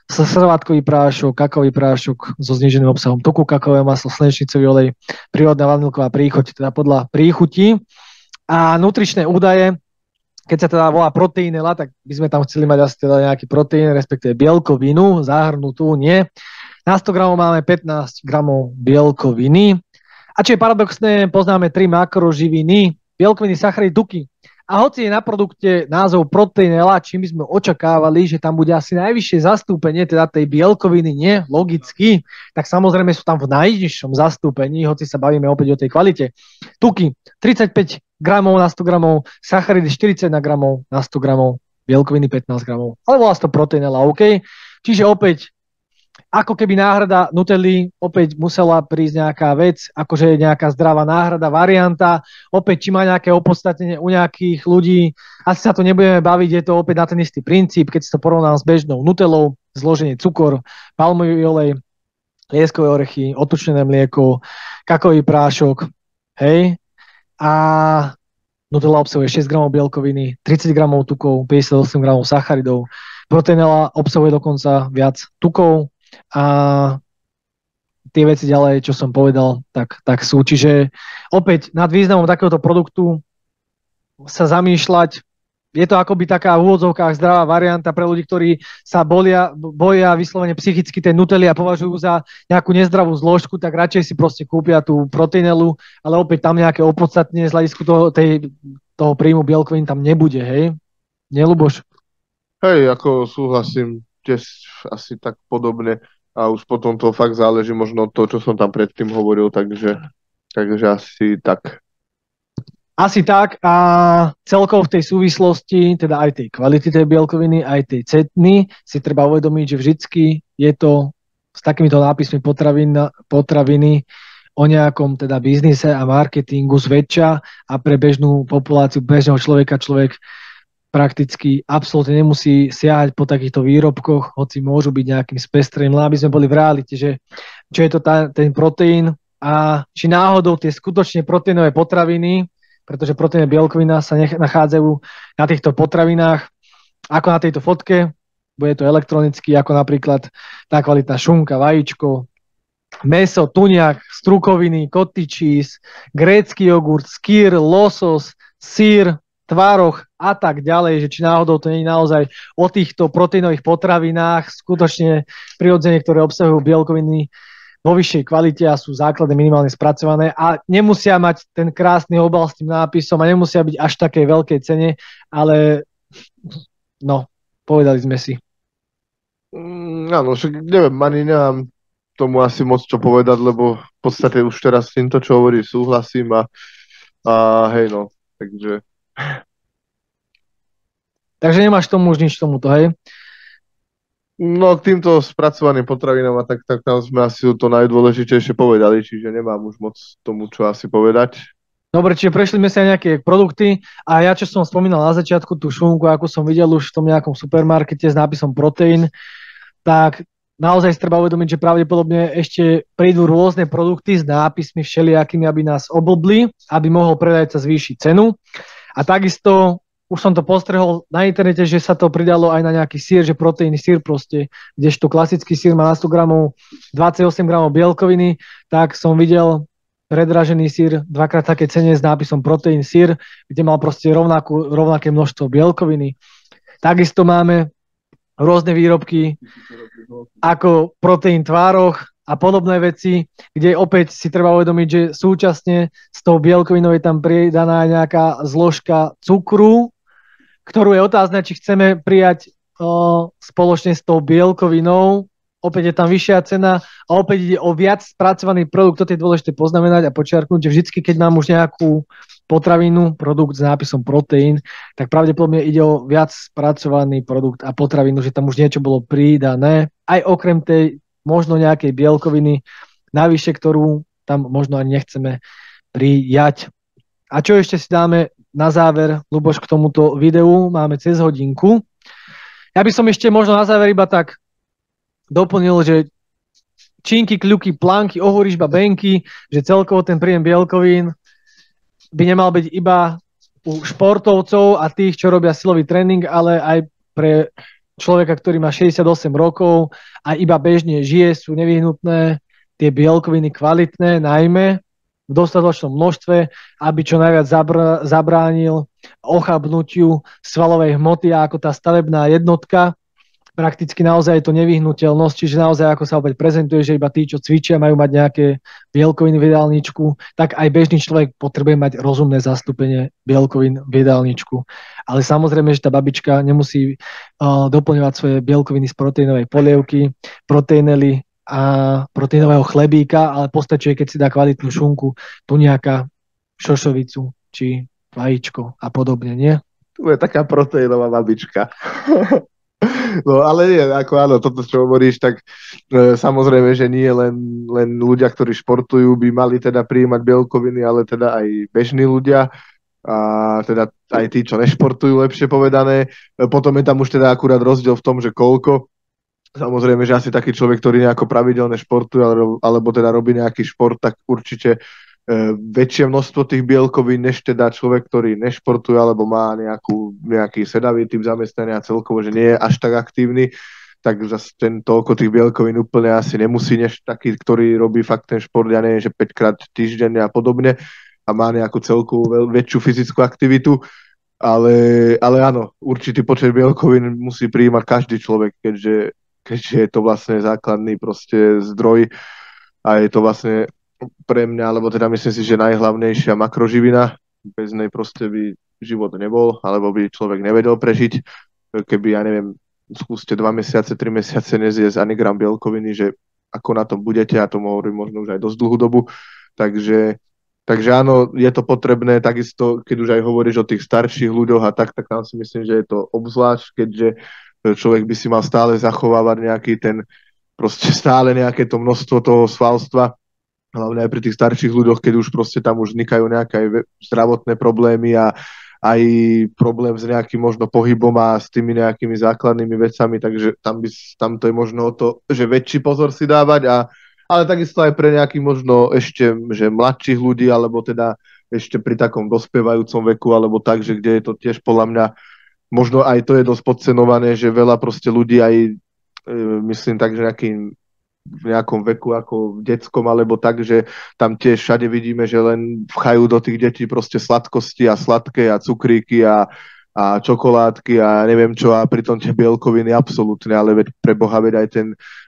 srvátkový prášok, kakaový prášok so zníženým obsahom tuku, kakaové maslo, slnečnicový olej, prírodná vanilková príchuť, teda podľa príchutí. A nutričné údaje, keď sa teda volá proteínela, tak by sme tam chceli mať asi teda nejaký proteín, respektíve bielkovinu, zahrnutú, nie. Na 100 gramov máme 15 gramov bielkoviny. A čo je paradoxné, poznáme 3 makroživiny, bielkoviny, sacharidy, tuky. A hoci je na produkte názov proteínela, čím by sme očakávali, že tam bude asi najvyššie zastúpenie, teda tej bielkoviny, nie, logicky, tak samozrejme sú tam v najnižšom zastúpení, hoci sa bavíme opäť o tej kvalite. Tuky 35 gramov na 100 gramov, sacharidy 41 gramov na 100 gramov, bielkoviny 15 gramov. Ale volá sa to proteínela, OK? Čiže opäť, ako keby náhrada Nutelly, opäť musela prísť nejaká vec, akože je nejaká zdravá náhrada, varianta, opäť či má nejaké opodstatnenie u nejakých ľudí, asi sa to nebudeme baviť, je to opäť na ten istý princíp, keď si to porovnám s bežnou Nutellou, zloženie cukor, palmový olej, lieskové orechy, otučnené mlieko, kakaový prášok, hej, a Nutella obsahuje 6 gramov bielkoviny, 30 gramov tukov, 58 gramov sacharidov, proteínela obsahuje dokonca viac tukov, a tie veci ďalej, čo som povedal, tak sú. Čiže opäť nad významom takéhoto produktu sa zamýšľať. Je to akoby taká v úvodzovkách zdravá varianta pre ľudí, ktorí sa boja vyslovene psychicky tej Nutelly a považujú za nejakú nezdravú zložku, tak radšej si proste kúpia tú proteínelu, ale opäť tam nejaké opodstatnenie z hľadisku toho príjmu bielkovín tam nebude, hej? Neľuboš? Hej, ako súhlasím, tiež asi tak podobne a už potom to fakt záleží možno od toho, čo som tam predtým hovoril, takže asi tak. Asi tak a celkovo v tej súvislosti, teda aj tej kvality tej bielkoviny, aj tej ceny, si treba uvedomiť, že vždycky je to s takýmito nápismi potraviny o nejakom teda biznise a marketingu zväčša a pre bežnú populáciu, bežného človek prakticky absolútne nemusí siahať po takýchto výrobkoch, hoci môžu byť nejakým spestrým, len aby sme boli v realite, že čo je to ten proteín a či náhodou tie skutočne proteínové potraviny, pretože proteínové bielkovina sa nachádzajú na týchto potravinách, ako na tejto fotke, bude to elektronicky, ako napríklad tá kvalitná šunka, vajíčko, mäso, tuniak, strukoviny, cottage cheese, grécky jogurt, skyr, losos, syr, tvároch a tak ďalej, že či náhodou to nie je naozaj o týchto proteínových potravinách, skutočne prirodzene, ktoré obsahujú bielkoviny vo vyššej kvalite a sú základne minimálne spracované a nemusia mať ten krásny obal s tým nápisom a nemusia byť až takej veľkej cene, ale no, povedali sme si. Áno, však neviem, ani nemám tomu asi moc čo povedať, lebo v podstate už teraz s týmto, čo hovorí, súhlasím a hej no, takže... Takže nemáš tomu už nič tomuto, hej? No k týmto spracovaným potravinám a tak tam sme asi to najdôležitejšie povedali, čiže nemám už moc tomu, čo asi povedať. Dobre, čiže prešli sme si aj nejaké produkty a ja, čo som spomínal na začiatku, tú šunku, ako som videl už v tom nejakom supermarkete s nápisom proteín, tak naozaj si treba uvedomiť, že pravdepodobne ešte prídu rôzne produkty s nápismi všelijakými, aby nás oblbli, aby mohol predajca zvýšiť cenu. A takisto, už som to postrehol na internete, že sa to pridalo aj na nejaký syr, že proteín syr proste, kdežto klasický syr má na 100 gramov 28 gramov bielkoviny, tak som videl predražený syr dvakrát také cene s nápisom proteín syr, kde mal proste rovnaké množstvo bielkoviny. Takisto máme rôzne výrobky ako proteín tvároch a podobné veci, kde opäť si treba uvedomiť, že súčasne s tou bielkovinou je tam pridaná nejaká zložka cukru, ktorú je otázne, či chceme prijať spoločne s tou bielkovinou, opäť je tam vyššia cena a opäť ide o viac spracovaný produkt. Toto je dôležité poznamenať a počiarknúť, že vždycky, keď mám už nejakú potravinu, produkt s nápisom proteín, tak pravdepodobne ide o viac spracovaný produkt a potravinu, že tam už niečo bolo pridané, aj okrem tej možno nejakej bielkoviny navyše, ktorú tam možno ani nechceme prijať. A čo ešte si dáme na záver, Ľuboš, k tomuto videu? Máme cez hodinku. Ja by som ešte možno na záver iba tak doplnil, že činky, kľuky, plánky, ohúrižba, benky, že celkovo ten príjem bielkovín by nemal byť iba u športovcov a tých, čo robia silový tréning, ale aj pre človeka, ktorý má 68 rokov a iba bežne žije, sú nevyhnutné tie bielkoviny kvalitné, najmä v dostatočnom množstve, aby čo najviac zabránil ochabnutiu svalovej hmoty a ako tá stavebná jednotka. Prakticky naozaj je to nevyhnuteľnosť, čiže naozaj ako sa opäť prezentuje, že iba tí, čo cvičia, majú mať nejaké bielkoviny v jedálničku, tak aj bežný človek potrebuje mať rozumné zastúpenie bielkovín v jedálničku. Ale samozrejme, že tá babička nemusí doplňovať svoje bielkoviny z proteínovej polievky, proteínely a proteínového chlebíka, ale postačuje, keď si dá kvalitnú šunku, tuňáka, šošovicu či vajíčko a podobne, nie? Tu je taká proteínová babička. No ale nie, ako áno, toto čo hovoríš, tak samozrejme, že nie len ľudia, ktorí športujú, by mali teda prijímať bielkoviny, ale teda aj bežní ľudia a teda aj tí, čo nešportujú, lepšie povedané. Potom je tam už teda akurát rozdiel v tom, že koľko. Samozrejme, že asi taký človek, ktorý nejako pravidelne športuje alebo teda robí nejaký šport, tak určite väčšie množstvo tých bielkovín, než teda človek, ktorý nešportuje alebo má nejaký sedavý typ zamestnania celkovo, že nie je až tak aktívny, tak zase toľko tých bielkovín úplne asi nemusí, než taký, ktorý robí fakt ten šport, ja neviem, že 5 krát týždenne a podobne a má nejakú celkovú väčšiu fyzickú aktivitu, ale áno, určitý počet bielkovín musí prijímať každý človek, keďže je to vlastne základný proste zdroj a je to vlastne pre mňa, alebo teda myslím si, že najhlavnejšia makroživina, bez nej proste by život nebol, alebo by človek nevedel prežiť, keby, ja neviem, skúste 2 mesiace, 3 mesiace nezjesť ani gram bielkoviny, že ako na tom budete, a tomu hovorím možno už aj dosť dlhú dobu, takže áno, je to potrebné, takisto, keď už aj hovoríš o tých starších ľuďoch a tak tam si myslím, že je to obzvlášť, keďže človek by si mal stále zachovávať nejaký ten, proste stále nejaké to množstvo toho svalstva, hlavne aj pri tých starších ľuďoch, keď už proste tam už vznikajú nejaké zdravotné problémy a aj problém s nejakým možno pohybom a s tými nejakými základnými vecami, takže tam to je možno o to, že väčší pozor si dávať, ale takisto aj pre nejakých možno ešte, že mladších ľudí, alebo teda ešte pri takom dospievajúcom veku, alebo tak, že kde je to tiež podľa mňa, možno aj to je dosť podcenované, že veľa proste ľudí aj, myslím tak, že v nejakom veku ako v detskom, alebo tak, že tam tiež všade vidíme, že len vchajú do tých detí proste sladkosti a sladké a cukríky a čokoládky a neviem čo, a pritom tie bielkoviny absolútne, ale veď preboha, veď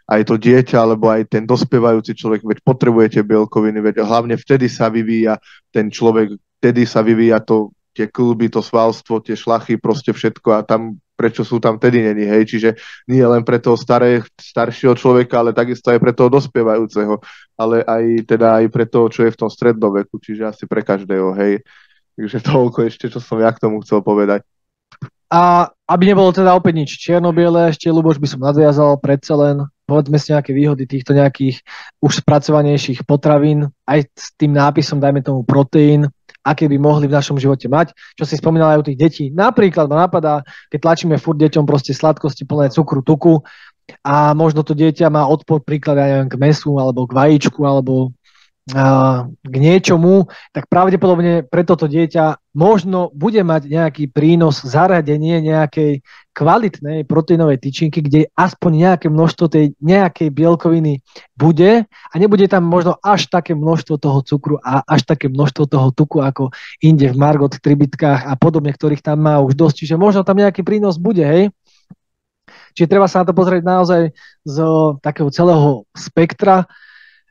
aj to dieťa, alebo aj ten dospievajúci človek, veď potrebujete bielkoviny, veď hlavne vtedy sa vyvíja ten človek, vtedy sa vyvíja tie kĺby, to svalstvo, tie šlachy, proste všetko a tam prečo sú tam vtedy není, hej, čiže nie len pre toho staršieho človeka, ale takisto aj pre toho dospievajúceho, ale aj pre toho, čo je v tom strednoveku, čiže asi pre každého, hej. Takže toľko ešte, čo som ja k tomu chcel povedať. A aby nebolo teda opäť nič čierno-biele, ešte Ľuboš by som nadviazal predsa len, povedzme si nejaké výhody týchto nejakých už spracovanejších potravín, aj s tým nápisom, dajme tomu proteín, aké by mohli v našom živote mať, čo si spomínal aj u tých detí. Napríklad ma napadá, keď tlačíme furt deťom proste sladkosti plné cukru, tuku a možno to dieťa má odpor príklad, ja neviem, k mesu alebo k vajíčku alebo k niečomu, tak pravdepodobne pre toto dieťa možno bude mať nejaký prínos zaradenie nejakej kvalitnej proteínovej tyčinky, kde aspoň nejaké množstvo tej nejakej bielkoviny bude a nebude tam možno až také množstvo toho cukru a až také množstvo toho tuku ako inde v Margot, Tribitkách a podobne, ktorých tam má už dosť. Čiže možno tam nejaký prínos bude, hej? Čiže treba sa na to pozrieť naozaj z takého celého spektra.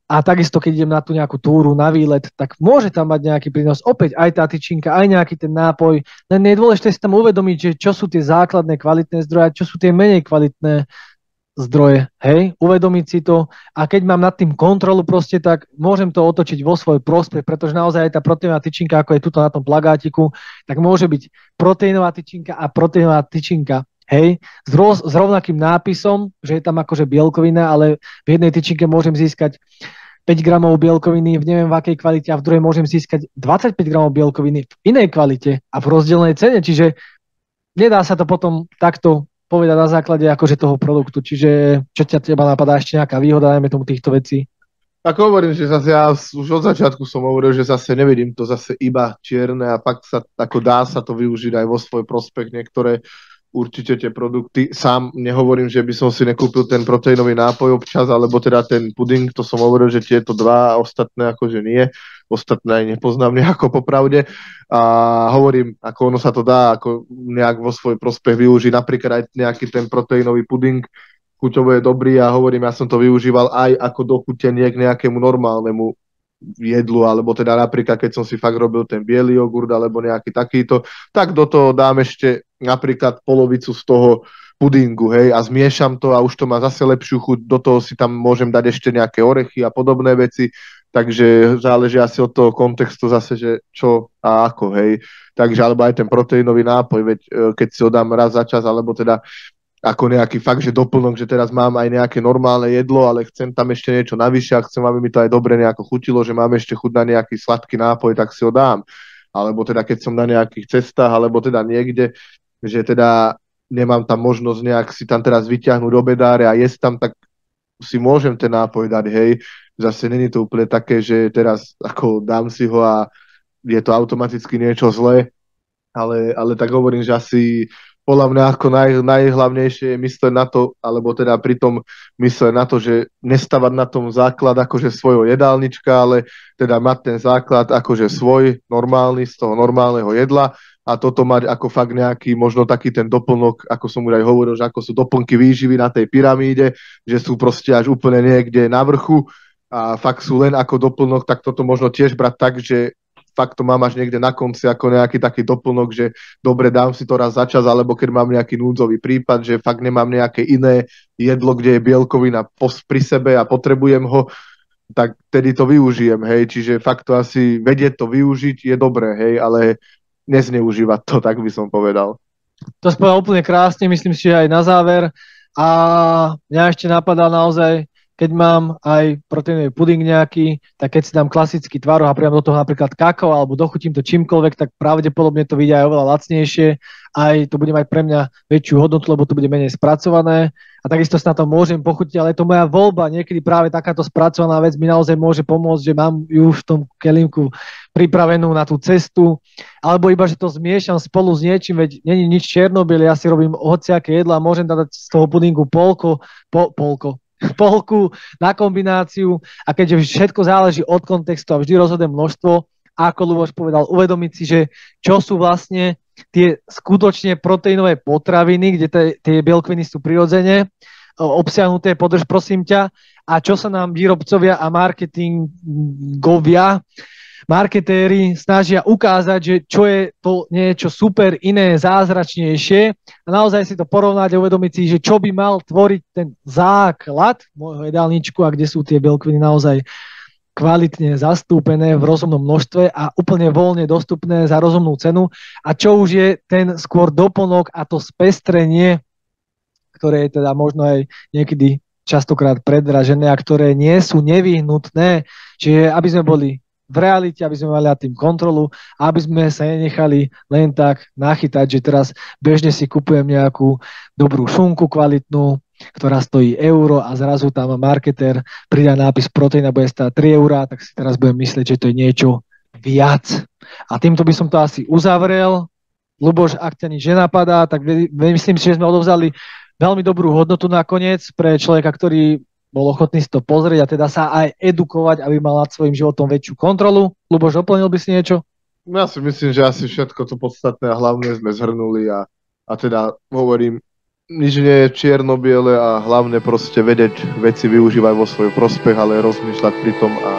A takisto, keď idem na tú nejakú túru, na výlet, tak môže tam mať nejaký prínos. Opäť aj tá tyčinka, aj nejaký ten nápoj. Len je dôležité si tam uvedomiť, že čo sú tie základné kvalitné zdroje, čo sú tie menej kvalitné zdroje, hej, uvedomiť si to a keď mám nad tým kontrolu proste, tak môžem to otočiť vo svoj prospech, pretože naozaj aj tá proteínová tyčinka, ako je tuto na tom plagátiku, tak môže byť proteínová tyčinka a proteínová tyčinka, hej, s rovnakým nápisom, že je tam akože bielkovina, ale v jednej tyčinke môžem získať 5 gramov bielkoviny v neviem v akej kvalite a v druhej môžem získať 25 gramov bielkoviny v inej kvalite a v rozdielnej cene, čiže nedá sa to potom takto povedať na základe akože toho produktu. Čiže čo teba napadá ešte nejaká výhoda, najmä tomu týchto vecí? Ako hovorím, že zase ja už od začiatku som hovoril, že zase nevidím to zase iba čierne a fakt sa, ako dá sa to využiť aj vo svoj prospech. Niektoré určite tie produkty, sám nehovorím, že by som si nekúpil ten proteínový nápoj občas, alebo teda ten puding, to som hovoril, že tieto dva, ostatné akože nie, ostatné aj nepoznám nejako popravde a hovorím, ako ono sa to dá ako nejak vo svoj prospech využiť, napríklad aj nejaký ten proteínový puding, chuťovo je dobrý a hovorím, ja som to využíval aj ako dochutenie k nejakému normálnemu jedlu, alebo teda napríklad, keď som si fakt robil ten biely jogurt alebo nejaký takýto, tak do toho dám ešte napríklad polovicu z toho pudingu, hej, a zmiešam to a už to má zase lepšiu chuť, do toho si tam môžem dať ešte nejaké orechy a podobné veci, takže záleží asi od toho kontextu zase, že čo a ako, hej, takže alebo aj ten proteínový nápoj, veď keď si ho dám raz za čas, alebo teda ako nejaký fakt, že doplnok, že teraz mám aj nejaké normálne jedlo, ale chcem tam ešte niečo navyše a chcem, aby mi to aj dobre nejako chutilo, že mám ešte chuť na nejaký sladký nápoj, tak si ho dám. Alebo teda keď som na nejakých cestách, alebo teda niekde, že teda nemám tam možnosť nejak si tam teraz vyťahnuť do bedáre a jesť tam, tak si môžem ten nápoj dať, hej. Zase není to úplne také, že teraz ako dám si ho a je to automaticky niečo zlé, ale tak hovorím, že asi podľa mňa ako najhlavnejšie je mysleť na to, alebo teda pritom mysleť na to, že nestavať na tom základ akože svojho jedálnička, ale teda mať ten základ akože svoj normálny, z toho normálneho jedla a toto mať ako fakt nejaký, možno taký ten doplnok, ako som už aj hovoril, že ako sú doplnky výživy na tej pyramíde, že sú proste až úplne niekde na vrchu a fakt sú len ako doplnok, tak toto možno tiež brať tak, že fakt to mám až niekde na konci ako nejaký taký doplnok, že dobre, dám si to raz za čas, alebo keď mám nejaký núdzový prípad, že fakt nemám nejaké iné jedlo, kde je bielkovina pri sebe a potrebujem ho, tak tedy to využijem, hej, čiže fakt to asi vedieť to využiť je dobré, hej, ale nezneužívať to, tak by som povedal. To spovedal úplne krásne, myslím si, že aj na záver a mňa ešte napadá naozaj, keď mám aj proteínový puding nejaký, tak keď si dám klasický tvaroh a priam do toho napríklad kakao alebo dochutím to čímkoľvek, tak pravdepodobne to vyjde aj oveľa lacnejšie. Aj to bude mať pre mňa väčšiu hodnotu, lebo to bude menej spracované. A takisto sa na to môžem pochutiť, ale je to moja voľba. Niekedy práve takáto spracovaná vec mi naozaj môže pomôcť, že mám ju v tom kelímku pripravenú na tú cestu, alebo iba, že to zmiešam spolu s niečím, veď není nič Černobyl, ja si robím hociaké jedlo a môžem dať z toho pudingu polku na kombináciu a keďže všetko záleží od kontextu a vždy rozhoduje množstvo, ako Ľuboš povedal, uvedomiť si, že čo sú vlastne tie skutočne proteínové potraviny, kde tie bielkoviny sú prirodzene obsiahnuté, podrž prosím ťa, a čo sa nám výrobcovia a marketéri snažia ukázať, že čo je to niečo super iné, zázračnejšie a naozaj si to porovnať a uvedomiť si, že čo by mal tvoriť ten základ môjho jedálničku a kde sú tie bielkoviny naozaj kvalitne zastúpené v rozumnom množstve a úplne voľne dostupné za rozumnú cenu a čo už je ten skôr doplnok a to spestrenie, ktoré je teda možno aj niekedy častokrát predražené a ktoré nie sú nevyhnutné, čiže aby sme boli v realite, aby sme mali nad tým kontrolu, aby sme sa nenechali len tak nachytať, že teraz bežne si kupujem nejakú dobrú šunku kvalitnú, ktorá stojí euro a zrazu tam marketér pridá nápis proteína bude stáť 3 eurá, tak si teraz budem myslieť, že to je niečo viac. A týmto by som to asi uzavrel. Ľuboš, ak ťa nič nenapadá, tak myslím si, že sme odovzdali veľmi dobrú hodnotu nakoniec pre človeka, ktorý bol ochotný si to pozrieť a teda sa aj edukovať, aby mal nad svojím životom väčšiu kontrolu. Ľuboš, doplnil by si niečo? Ja si myslím, že asi všetko to podstatné a hlavné sme zhrnuli a teda hovorím, nič nie je čierno-biele a hlavne proste vedieť veci využívať vo svoj prospech, ale rozmýšľať pri tom a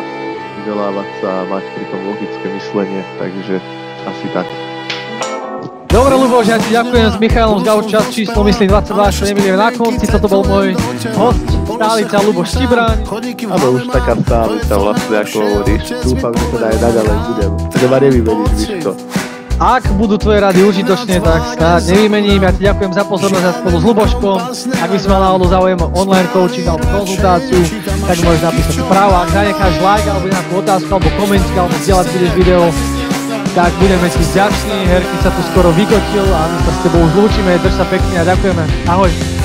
vzdelávať sa a mať pri tom logické myslenie, takže asi tak. Dobre, Ľuboš, ja ti ďakujem s Michailom z Gauč čas číslo, myslím 22, čo nebudeme na konci. Toto bol môj host, stálica Ľuboš Štibraň. Áno, už taká stálica vlastne, ako hovoríš. Dúfam, že teda aj naďalej budem. Treba nevymeniť, víš to. Ak budú tvoje rady užitočné, tak snáď nevymením. Ja ti ďakujem za pozornosť a spolu s Ľuboškom. Ak by si mal náhodou záujem o online coaching alebo konzultáciu, tak môžeš napísať správu. Ak zanecháš like alebo nejakú otázku alebo komentík alebo zdieľať budeš video, tak budeme ti vďační. Herky sa tu skoro vykotil a my sa s tebou už lúčime. Drž sa pekne a ďakujeme. Ahoj.